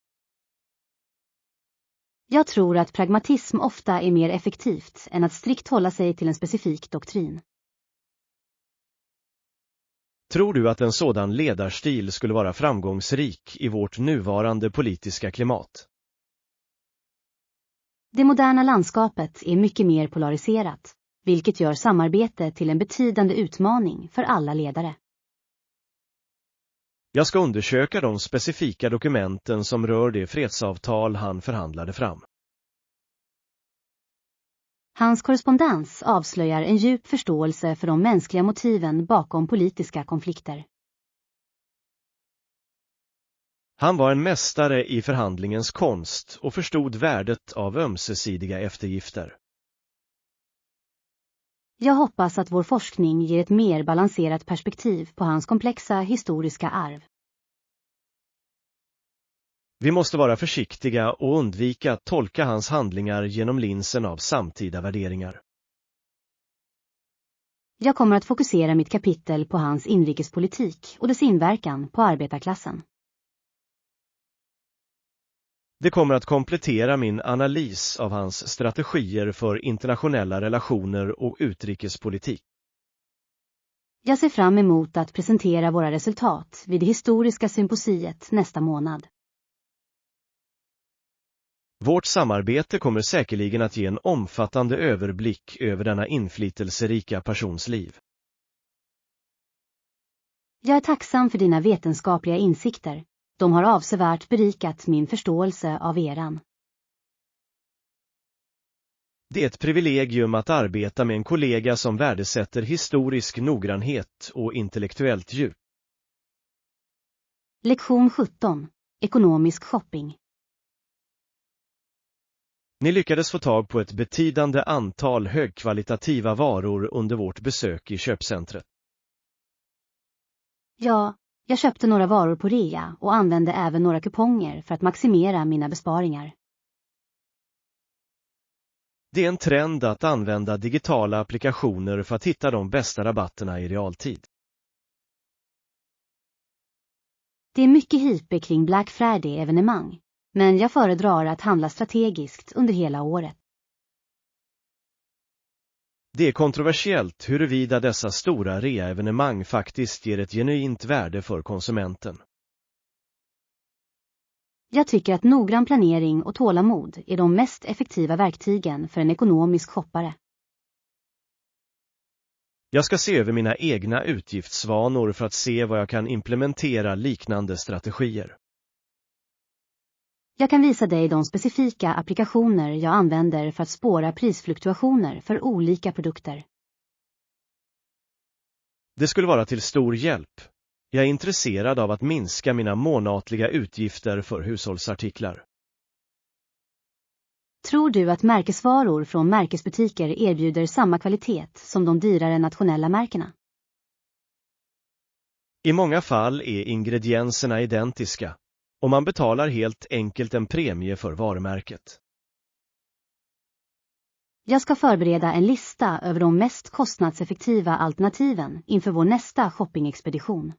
Jag tror att pragmatism ofta är mer effektivt än att strikt hålla sig till en specifik doktrin. Tror du att en sådan ledarstil skulle vara framgångsrik i vårt nuvarande politiska klimat? Det moderna landskapet är mycket mer polariserat, vilket gör samarbete till en betydande utmaning för alla ledare. Jag ska undersöka de specifika dokumenten som rör det fredsavtal han förhandlade fram. Hans korrespondens avslöjar en djup förståelse för de mänskliga motiven bakom politiska konflikter. Han var en mästare i förhandlingens konst och förstod värdet av ömsesidiga eftergifter. Jag hoppas att vår forskning ger ett mer balanserat perspektiv på hans komplexa historiska arv. Vi måste vara försiktiga och undvika att tolka hans handlingar genom linsen av samtida värderingar. Jag kommer att fokusera mitt kapitel på hans inrikespolitik och dess inverkan på arbetarklassen. Det kommer att komplettera min analys av hans strategier för internationella relationer och utrikespolitik. Jag ser fram emot att presentera våra resultat vid det historiska symposiet nästa månad. Vårt samarbete kommer säkerligen att ge en omfattande överblick över denna inflytelserika persons liv. Jag är tacksam för dina vetenskapliga insikter. De har avsevärt berikat min förståelse av eran. Det är ett privilegium att arbeta med en kollega som värdesätter historisk noggrannhet och intellektuellt djup. Lektion 17. Ekonomisk shopping. Ni lyckades få tag på ett betydande antal högkvalitativa varor under vårt besök i köpcentret. Ja, jag köpte några varor på rea och använde även några kuponger för att maximera mina besparingar. Det är en trend att använda digitala applikationer för att hitta de bästa rabatterna i realtid. Det är mycket hype kring Black Friday-evenemang, men jag föredrar att handla strategiskt under hela året. Det är kontroversiellt huruvida dessa stora rea-evenemang faktiskt ger ett genuint värde för konsumenten. Jag tycker att noggrann planering och tålamod är de mest effektiva verktygen för en ekonomisk shoppare. Jag ska se över mina egna utgiftsvanor för att se vad jag kan implementera liknande strategier. Jag kan visa dig de specifika applikationer jag använder för att spåra prisfluktuationer för olika produkter. Det skulle vara till stor hjälp. Jag är intresserad av att minska mina månatliga utgifter för hushållsartiklar. Tror du att märkesvaror från märkesbutiker erbjuder samma kvalitet som de dyrare nationella märkena? I många fall är ingredienserna identiska, och man betalar helt enkelt en premie för varumärket. Jag ska förbereda en lista över de mest kostnadseffektiva alternativen inför vår nästa shoppingexpedition.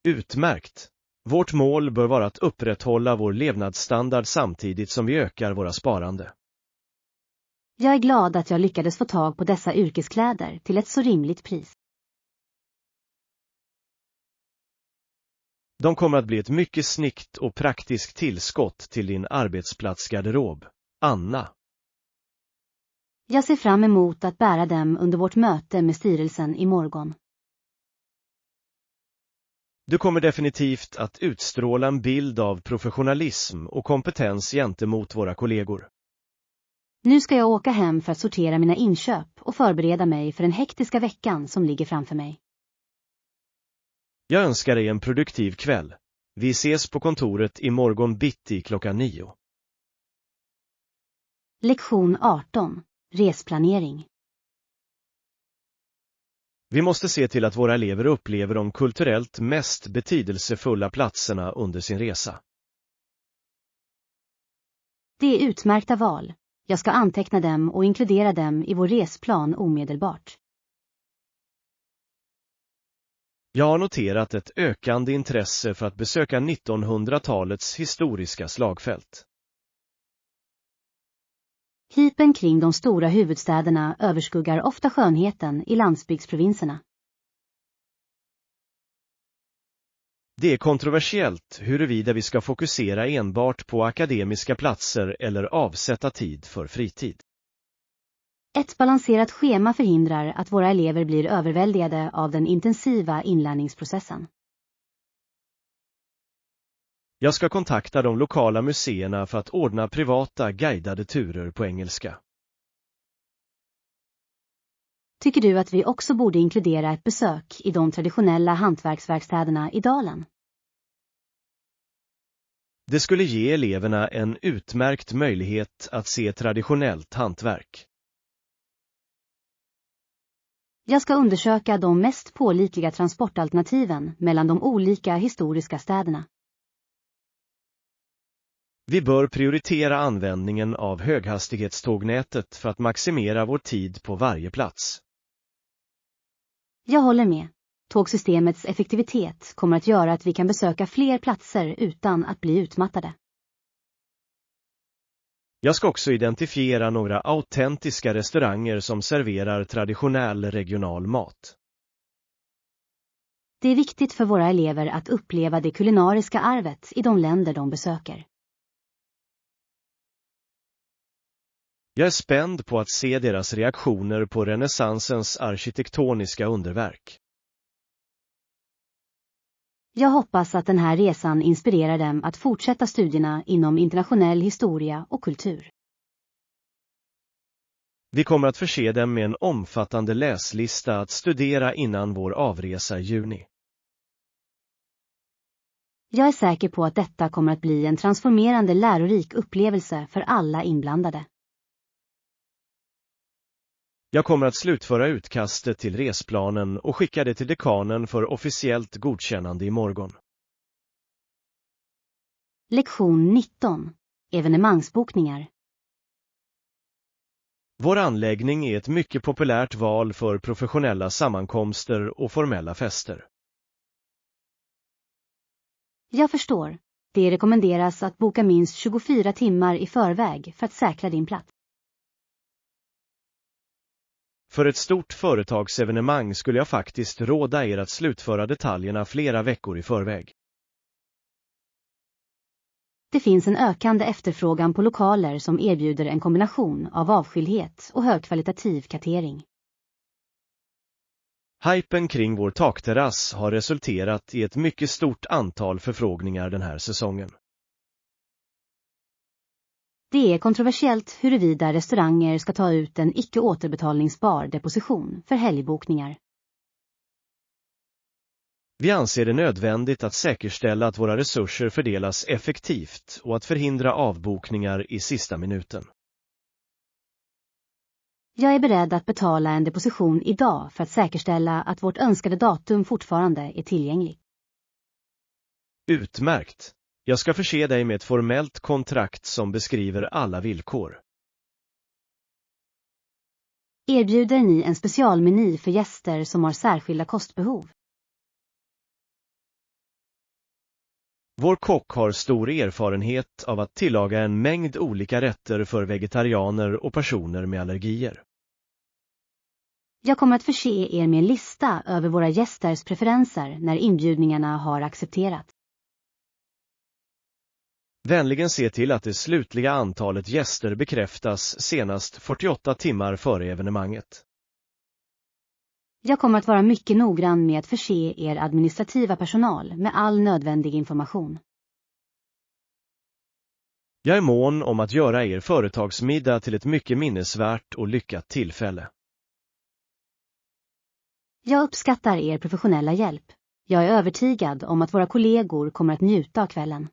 Utmärkt! Vårt mål bör vara att upprätthålla vår levnadsstandard samtidigt som vi ökar våra sparande. Jag är glad att jag lyckades få tag på dessa yrkeskläder till ett så rimligt pris. De kommer att bli ett mycket snyggt och praktiskt tillskott till din arbetsplatsgarderob, Anna. Jag ser fram emot att bära dem under vårt möte med styrelsen i morgon. Du kommer definitivt att utstråla en bild av professionalism och kompetens gentemot våra kollegor. Nu ska jag åka hem för att sortera mina inköp och förbereda mig för den hektiska veckan som ligger framför mig. Jag önskar dig en produktiv kväll. Vi ses på kontoret i morgon bitti 9:00. Lektion 18. Resplanering. Vi måste se till att våra elever upplever de kulturellt mest betydelsefulla platserna under sin resa. Det är utmärkta val. Jag ska anteckna dem och inkludera dem i vår resplan omedelbart. Jag har noterat ett ökande intresse för att besöka 1900-talets historiska slagfält. Hypen kring de stora huvudstäderna överskuggar ofta skönheten i landsbygdsprovinserna. Det är kontroversiellt huruvida vi ska fokusera enbart på akademiska platser eller avsätta tid för fritid. Ett balanserat schema förhindrar att våra elever blir överväldigade av den intensiva inlärningsprocessen. Jag ska kontakta de lokala museerna för att ordna privata guidade turer på engelska. Tycker du att vi också borde inkludera ett besök i de traditionella hantverksverkstäderna i dalen? Det skulle ge eleverna en utmärkt möjlighet att se traditionellt hantverk. Jag ska undersöka de mest pålitliga transportalternativen mellan de olika historiska städerna. Vi bör prioritera användningen av höghastighetstågnätet för att maximera vår tid på varje plats. Jag håller med. Tågsystemets effektivitet kommer att göra att vi kan besöka fler platser utan att bli utmattade. Jag ska också identifiera några autentiska restauranger som serverar traditionell regional mat. Det är viktigt för våra elever att uppleva det kulinariska arvet i de länder de besöker. Jag är spänd på att se deras reaktioner på renässansens arkitektoniska underverk. Jag hoppas att den här resan inspirerar dem att fortsätta studierna inom internationell historia och kultur. Vi kommer att förse dem med en omfattande läslista att studera innan vår avresa i juni. Jag är säker på att detta kommer att bli en transformerande lärorik upplevelse för alla inblandade. Jag kommer att slutföra utkastet till resplanen och skicka det till dekanen för officiellt godkännande imorgon. Lektion 19. Evenemangsbokningar. Vår anläggning är ett mycket populärt val för professionella sammankomster och formella fester. Jag förstår. Det rekommenderas att boka minst 24 timmar i förväg för att säkra din plats. För ett stort företagsevenemang skulle jag faktiskt råda er att slutföra detaljerna flera veckor i förväg. Det finns en ökande efterfrågan på lokaler som erbjuder en kombination av avskildhet och högkvalitativ kartering. Hypen kring vår takterrass har resulterat i ett mycket stort antal förfrågningar den här säsongen. Det är kontroversiellt huruvida restauranger ska ta ut en icke återbetalningsbar deposition för helgbokningar. Vi anser det nödvändigt att säkerställa att våra resurser fördelas effektivt och att förhindra avbokningar i sista minuten. Jag är beredd att betala en deposition idag för att säkerställa att vårt önskade datum fortfarande är tillgängligt. Utmärkt! Jag ska förse dig med ett formellt kontrakt som beskriver alla villkor. Erbjuder ni en specialmeny för gäster som har särskilda kostbehov? Vår kock har stor erfarenhet av att tillaga en mängd olika rätter för vegetarianer och personer med allergier. Jag kommer att förse er med en lista över våra gästers preferenser när inbjudningarna har accepterats. Vänligen se till att det slutliga antalet gäster bekräftas senast 48 timmar före evenemanget. Jag kommer att vara mycket noggrann med att förse er administrativa personal med all nödvändig information. Jag är mån om att göra er företagsmiddag till ett mycket minnesvärt och lyckat tillfälle. Jag uppskattar er professionella hjälp. Jag är övertygad om att våra kollegor kommer att njuta av kvällen.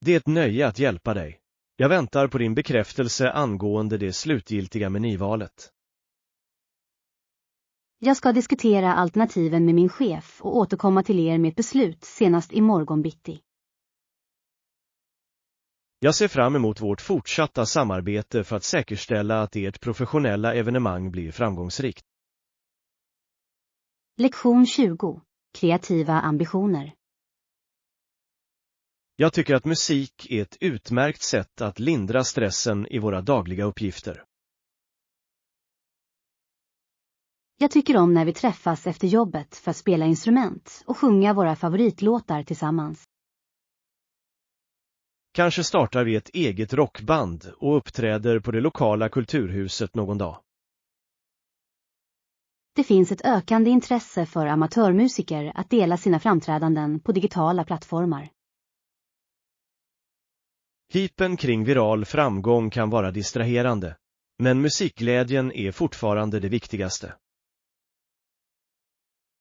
Det är ett nöje att hjälpa dig. Jag väntar på din bekräftelse angående det slutgiltiga menyvalet. Jag ska diskutera alternativen med min chef och återkomma till er med ett beslut senast imorgon bitti. Jag ser fram emot vårt fortsatta samarbete för att säkerställa att ert professionella evenemang blir framgångsrikt. Lektion 20. Kreativa ambitioner. Jag tycker att musik är ett utmärkt sätt att lindra stressen i våra dagliga uppgifter. Jag tycker om när vi träffas efter jobbet för att spela instrument och sjunga våra favoritlåtar tillsammans. Kanske startar vi ett eget rockband och uppträder på det lokala kulturhuset någon dag. Det finns ett ökande intresse för amatörmusiker att dela sina framträdanden på digitala plattformar. Hypen kring viral framgång kan vara distraherande, men musikglädjen är fortfarande det viktigaste.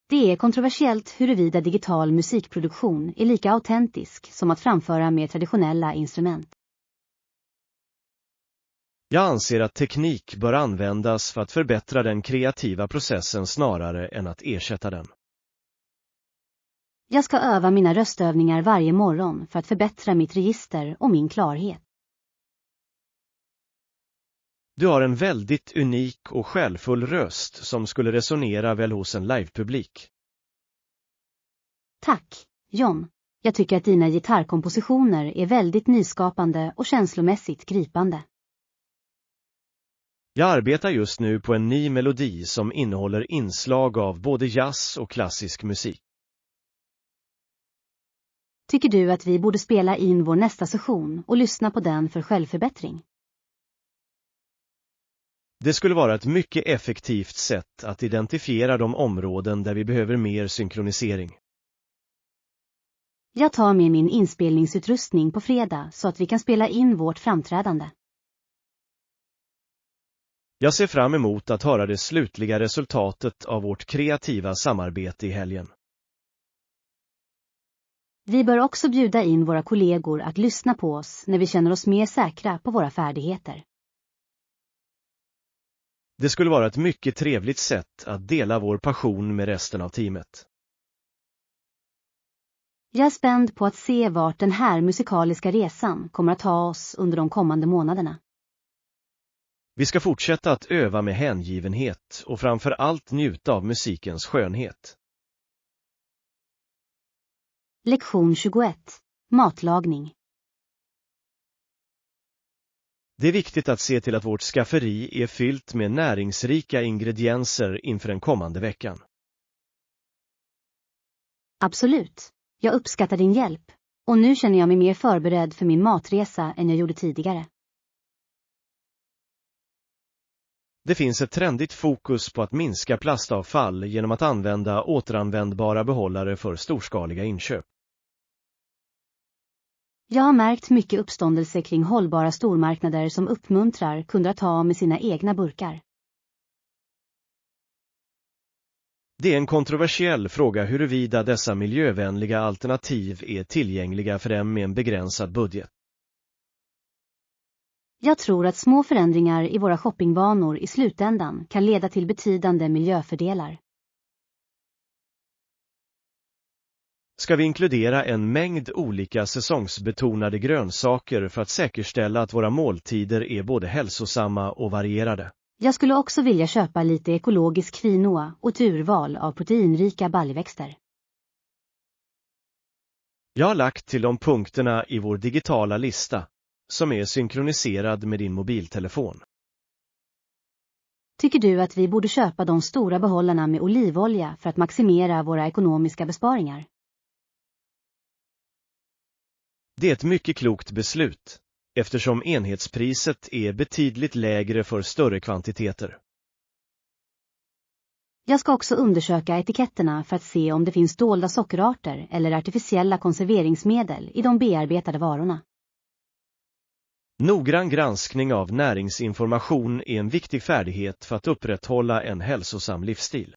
Det är kontroversiellt huruvida digital musikproduktion är lika autentisk som att framföra med traditionella instrument. Jag anser att teknik bör användas för att förbättra den kreativa processen snarare än att ersätta den. Jag ska öva mina röstövningar varje morgon för att förbättra mitt register och min klarhet. Du har en väldigt unik och själfull röst som skulle resonera väl hos en livepublik. Tack, John. Jag tycker att dina gitarrkompositioner är väldigt nyskapande och känslomässigt gripande. Jag arbetar just nu på en ny melodi som innehåller inslag av både jazz och klassisk musik. Tycker du att vi borde spela in vår nästa session och lyssna på den för självförbättring? Det skulle vara ett mycket effektivt sätt att identifiera de områden där vi behöver mer synkronisering. Jag tar med min inspelningsutrustning på fredag så att vi kan spela in vårt framträdande. Jag ser fram emot att höra det slutliga resultatet av vårt kreativa samarbete i helgen. Vi bör också bjuda in våra kollegor att lyssna på oss när vi känner oss mer säkra på våra färdigheter. Det skulle vara ett mycket trevligt sätt att dela vår passion med resten av teamet. Jag är spänd på att se vart den här musikaliska resan kommer att ta oss under de kommande månaderna. Vi ska fortsätta att öva med hängivenhet och framför allt njuta av musikens skönhet. Lektion 21. Matlagning. Det är viktigt att se till att vårt skafferi är fyllt med näringsrika ingredienser inför den kommande veckan. Absolut. Jag uppskattar din hjälp. Och nu känner jag mig mer förberedd för min matresa än jag gjorde tidigare. Det finns ett trendigt fokus på att minska plastavfall genom att använda återanvändbara behållare för storskaliga inköp. Jag har märkt mycket uppståndelse kring hållbara stormarknader som uppmuntrar kunder att ta med sina egna burkar. Det är en kontroversiell fråga huruvida dessa miljövänliga alternativ är tillgängliga för dem med en begränsad budget. Jag tror att små förändringar i våra shoppingvanor i slutändan kan leda till betydande miljöfördelar. Ska vi inkludera en mängd olika säsongsbetonade grönsaker för att säkerställa att våra måltider är både hälsosamma och varierade? Jag skulle också vilja köpa lite ekologisk quinoa och ett urval av proteinrika baljväxter. Jag har lagt till de punkterna i vår digitala lista, som är synkroniserad med din mobiltelefon. Tycker du att vi borde köpa de stora behållarna med olivolja för att maximera våra ekonomiska besparingar? Det är ett mycket klokt beslut, eftersom enhetspriset är betydligt lägre för större kvantiteter. Jag ska också undersöka etiketterna för att se om det finns dolda sockerarter eller artificiella konserveringsmedel i de bearbetade varorna. Noggrann granskning av näringsinformation är en viktig färdighet för att upprätthålla en hälsosam livsstil.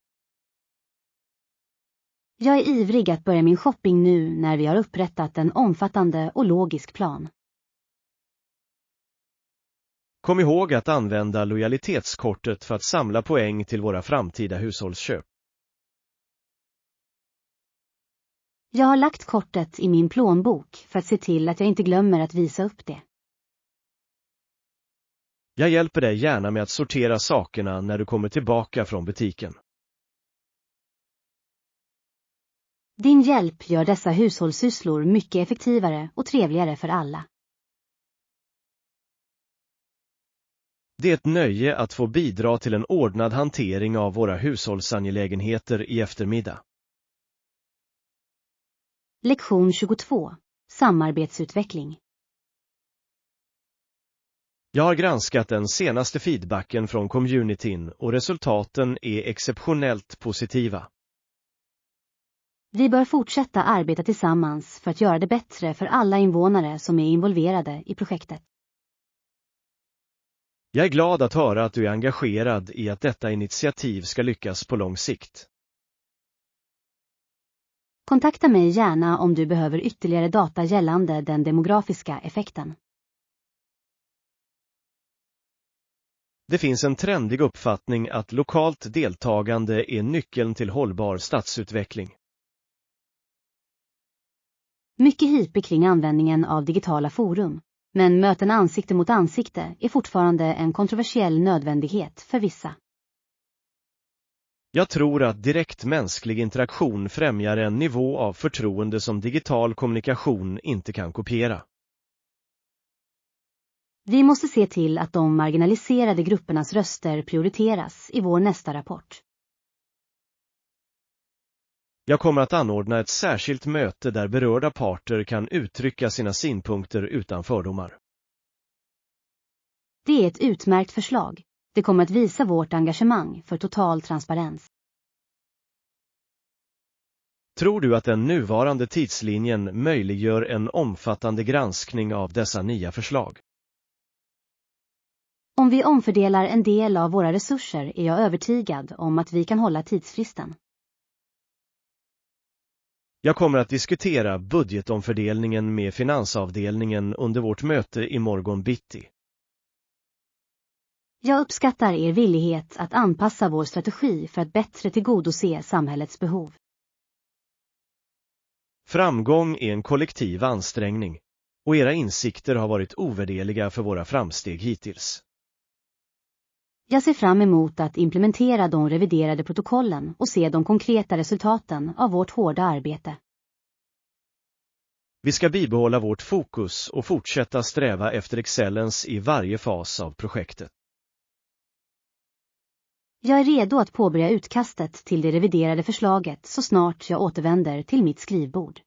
Jag är ivrig att börja min shopping nu när vi har upprättat en omfattande och logisk plan. Kom ihåg att använda lojalitetskortet för att samla poäng till våra framtida hushållsköp. Jag har lagt kortet i min plånbok för att se till att jag inte glömmer att visa upp det. Jag hjälper dig gärna med att sortera sakerna när du kommer tillbaka från butiken. Din hjälp gör dessa hushållssysslor mycket effektivare och trevligare för alla. Det är ett nöje att få bidra till en ordnad hantering av våra hushållsangelägenheter i eftermiddag. Lektion 22. Samarbetsutveckling. Jag har granskat den senaste feedbacken från communityn och resultaten är exceptionellt positiva. Vi bör fortsätta arbeta tillsammans för att göra det bättre för alla invånare som är involverade i projektet. Jag är glad att höra att du är engagerad i att detta initiativ ska lyckas på lång sikt. Kontakta mig gärna om du behöver ytterligare data gällande den demografiska effekten. Det finns en trendig uppfattning att lokalt deltagande är nyckeln till hållbar stadsutveckling. Mycket hype kring användningen av digitala forum, men möten ansikte mot ansikte är fortfarande en kontroversiell nödvändighet för vissa. Jag tror att direkt mänsklig interaktion främjar en nivå av förtroende som digital kommunikation inte kan kopiera. Vi måste se till att de marginaliserade gruppernas röster prioriteras i vår nästa rapport. Jag kommer att anordna ett särskilt möte där berörda parter kan uttrycka sina synpunkter utan fördomar. Det är ett utmärkt förslag. Det kommer att visa vårt engagemang för total transparens. Tror du att den nuvarande tidslinjen möjliggör en omfattande granskning av dessa nya förslag? Om vi omfördelar en del av våra resurser är jag övertygad om att vi kan hålla tidsfristen. Jag kommer att diskutera budgetomfördelningen med finansavdelningen under vårt möte i morgon bitti. Jag uppskattar er villighet att anpassa vår strategi för att bättre tillgodose samhällets behov. Framgång är en kollektiv ansträngning, och era insikter har varit ovärderliga för våra framsteg hittills. Jag ser fram emot att implementera de reviderade protokollen och se de konkreta resultaten av vårt hårda arbete. Vi ska bibehålla vårt fokus och fortsätta sträva efter excellens i varje fas av projektet. Jag är redo att påbörja utkastet till det reviderade förslaget så snart jag återvänder till mitt skrivbord.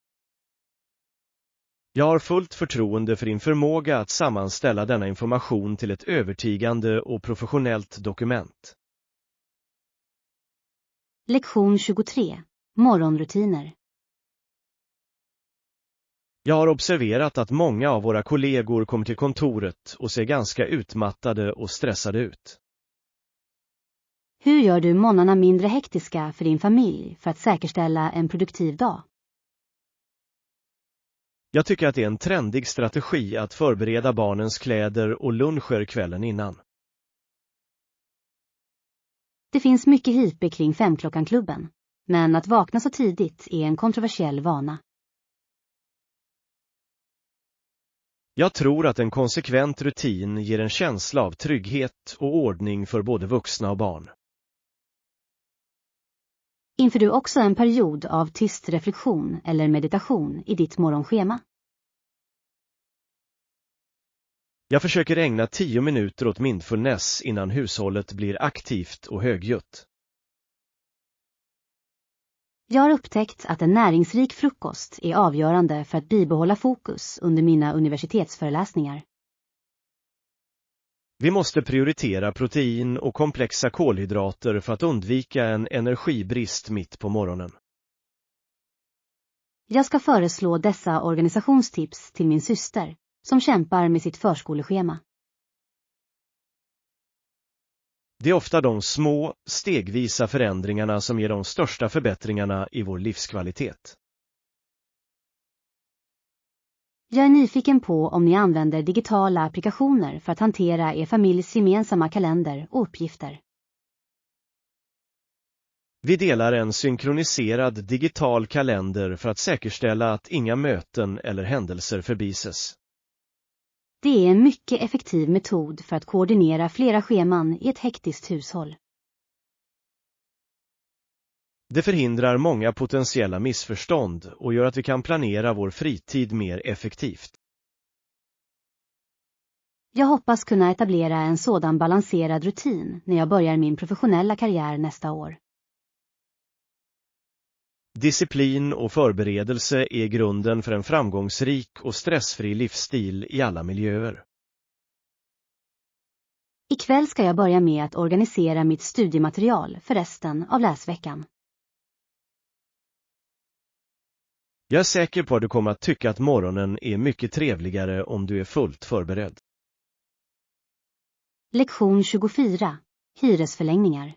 Jag har fullt förtroende för din förmåga att sammanställa denna information till ett övertygande och professionellt dokument. Lektion 23. Morgonrutiner. Jag har observerat att många av våra kollegor kommer till kontoret och ser ganska utmattade och stressade ut. Hur gör du morgnarna mindre hektiska för din familj för att säkerställa en produktiv dag? Jag tycker att det är en trendig strategi att förbereda barnens kläder och luncher kvällen innan. Det finns mycket hype kring 5-klockan-klubben, men att vakna så tidigt är en kontroversiell vana. Jag tror att en konsekvent rutin ger en känsla av trygghet och ordning för både vuxna och barn. Inför du också en period av tyst reflektion eller meditation i ditt morgonschema? Jag försöker ägna 10 minuter åt mindfulness innan hushållet blir aktivt och högljutt. Jag har upptäckt att en näringsrik frukost är avgörande för att bibehålla fokus under mina universitetsföreläsningar. Vi måste prioritera protein och komplexa kolhydrater för att undvika en energibrist mitt på morgonen. Jag ska föreslå dessa organisationstips till min syster, som kämpar med sitt förskoleschema. Det är ofta de små, stegvisa förändringarna som ger de största förbättringarna i vår livskvalitet. Jag är nyfiken på om ni använder digitala applikationer för att hantera er familjs gemensamma kalender och uppgifter. Vi delar en synkroniserad digital kalender för att säkerställa att inga möten eller händelser förbises. Det är en mycket effektiv metod för att koordinera flera scheman i ett hektiskt hushåll. Det förhindrar många potentiella missförstånd och gör att vi kan planera vår fritid mer effektivt. Jag hoppas kunna etablera en sådan balanserad rutin när jag börjar min professionella karriär nästa år. Disciplin och förberedelse är grunden för en framgångsrik och stressfri livsstil i alla miljöer. Ikväll ska jag börja med att organisera mitt studiematerial för resten av läsveckan. Jag är säker på att du kommer att tycka att morgonen är mycket trevligare om du är fullt förberedd. Lektion 24. Hyresförlängningar.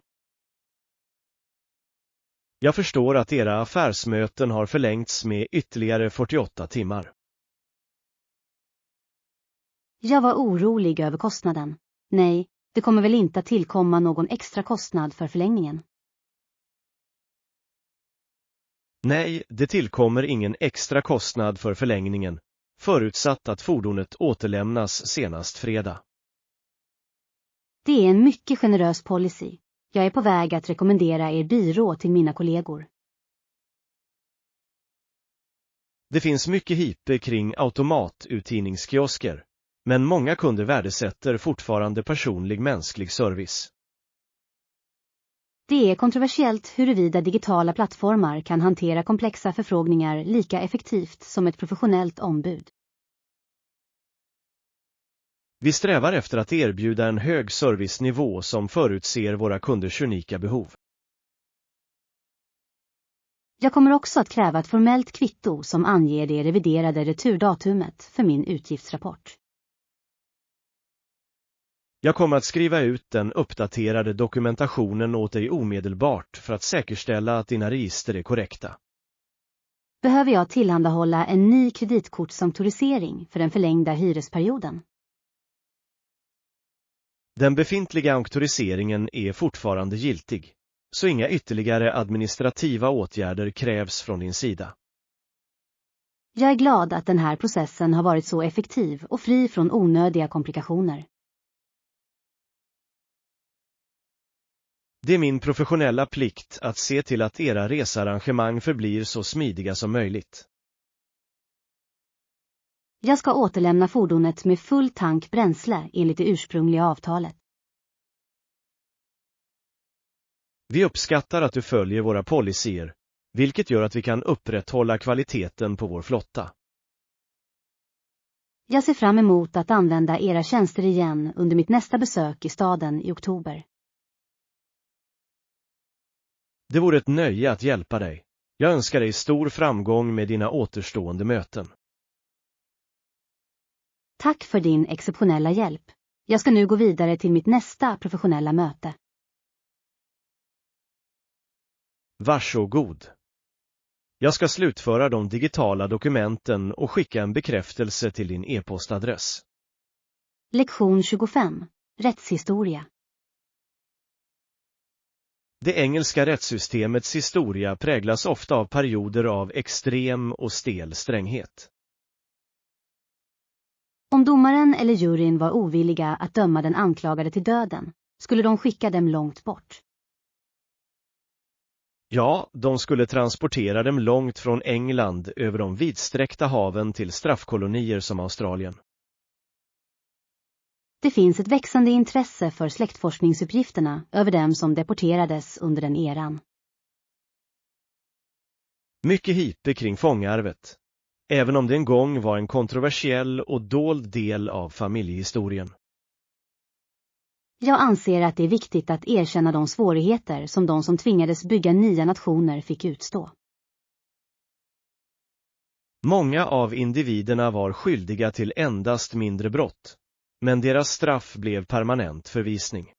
Jag förstår att era affärsmöten har förlängts med ytterligare 48 timmar. Jag var orolig över kostnaden. Nej, det kommer väl inte att tillkomma någon extra kostnad för förlängningen. Nej, det tillkommer ingen extra kostnad för förlängningen, förutsatt att fordonet återlämnas senast fredag. Det är en mycket generös policy. Jag är på väg att rekommendera er byrå till mina kollegor. Det finns mycket hype kring automatuthyrningskiosker, men många kunder värdesätter fortfarande personlig mänsklig service. Det är kontroversiellt huruvida digitala plattformar kan hantera komplexa förfrågningar lika effektivt som ett professionellt ombud. Vi strävar efter att erbjuda en hög servicenivå som förutser våra kunders unika behov. Jag kommer också att kräva ett formellt kvitto som anger det reviderade returdatumet för min utgiftsrapport. Jag kommer att skriva ut den uppdaterade dokumentationen åt dig omedelbart för att säkerställa att dina register är korrekta. Behöver jag tillhandahålla en ny kreditkortsauktorisering för den förlängda hyresperioden? Den befintliga auktoriseringen är fortfarande giltig, så inga ytterligare administrativa åtgärder krävs från din sida. Jag är glad att den här processen har varit så effektiv och fri från onödiga komplikationer. Det är min professionella plikt att se till att era researrangemang förblir så smidiga som möjligt. Jag ska återlämna fordonet med full tank bränsle enligt det ursprungliga avtalet. Vi uppskattar att du följer våra policyer, vilket gör att vi kan upprätthålla kvaliteten på vår flotta. Jag ser fram emot att använda era tjänster igen under mitt nästa besök i staden i oktober. Det vore ett nöje att hjälpa dig. Jag önskar dig stor framgång med dina återstående möten. Tack för din exceptionella hjälp. Jag ska nu gå vidare till mitt nästa professionella möte. Varsågod. Jag ska slutföra de digitala dokumenten och skicka en bekräftelse till din e-postadress. Lektion 25. Rättshistoria. Det engelska rättssystemets historia präglas ofta av perioder av extrem och stel stränghet. Om domaren eller juryn var ovilliga att döma den anklagade till döden, skulle de skicka dem långt bort. Ja, de skulle transportera dem långt från England över de vidsträckta haven till straffkolonier som Australien. Det finns ett växande intresse för släktforskningsuppgifterna över dem som deporterades under den eran. Mycket hype kring fångarvet, även om det en gång var en kontroversiell och dold del av familjehistorien. Jag anser att det är viktigt att erkänna de svårigheter som de som tvingades bygga nya nationer fick utstå. Många av individerna var skyldiga till endast mindre brott, men deras straff blev permanent förvisning.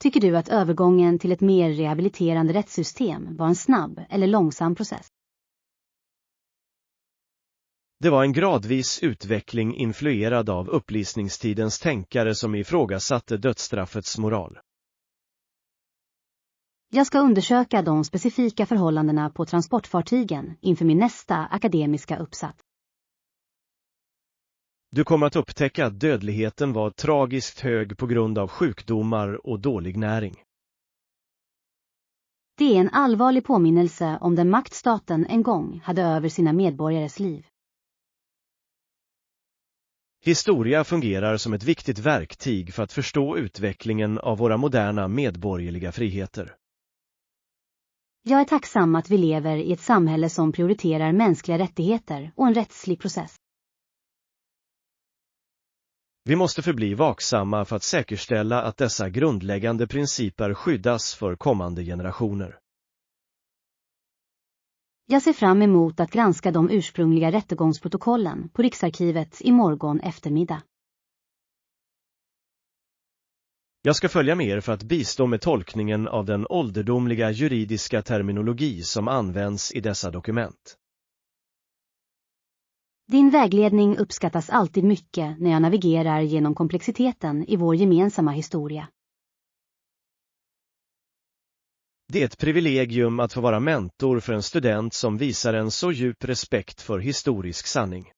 Tycker du att övergången till ett mer rehabiliterande rättssystem var en snabb eller långsam process? Det var en gradvis utveckling influerad av upplysningstidens tänkare som ifrågasatte dödsstraffets moral. Jag ska undersöka de specifika förhållandena på transportfartygen inför min nästa akademiska uppsats. Du kommer att upptäcka att dödligheten var tragiskt hög på grund av sjukdomar och dålig näring. Det är en allvarlig påminnelse om den makt staten en gång hade över sina medborgares liv. Historia fungerar som ett viktigt verktyg för att förstå utvecklingen av våra moderna medborgerliga friheter. Jag är tacksam att vi lever i ett samhälle som prioriterar mänskliga rättigheter och en rättslig process. Vi måste förbli vaksamma för att säkerställa att dessa grundläggande principer skyddas för kommande generationer. Jag ser fram emot att granska de ursprungliga rättegångsprotokollen på Riksarkivet i morgon eftermiddag. Jag ska följa med er för att bistå med tolkningen av den ålderdomliga juridiska terminologi som används i dessa dokument. Din vägledning uppskattas alltid mycket när jag navigerar genom komplexiteten i vår gemensamma historia. Det är ett privilegium att få vara mentor för en student som visar en så djup respekt för historisk sanning.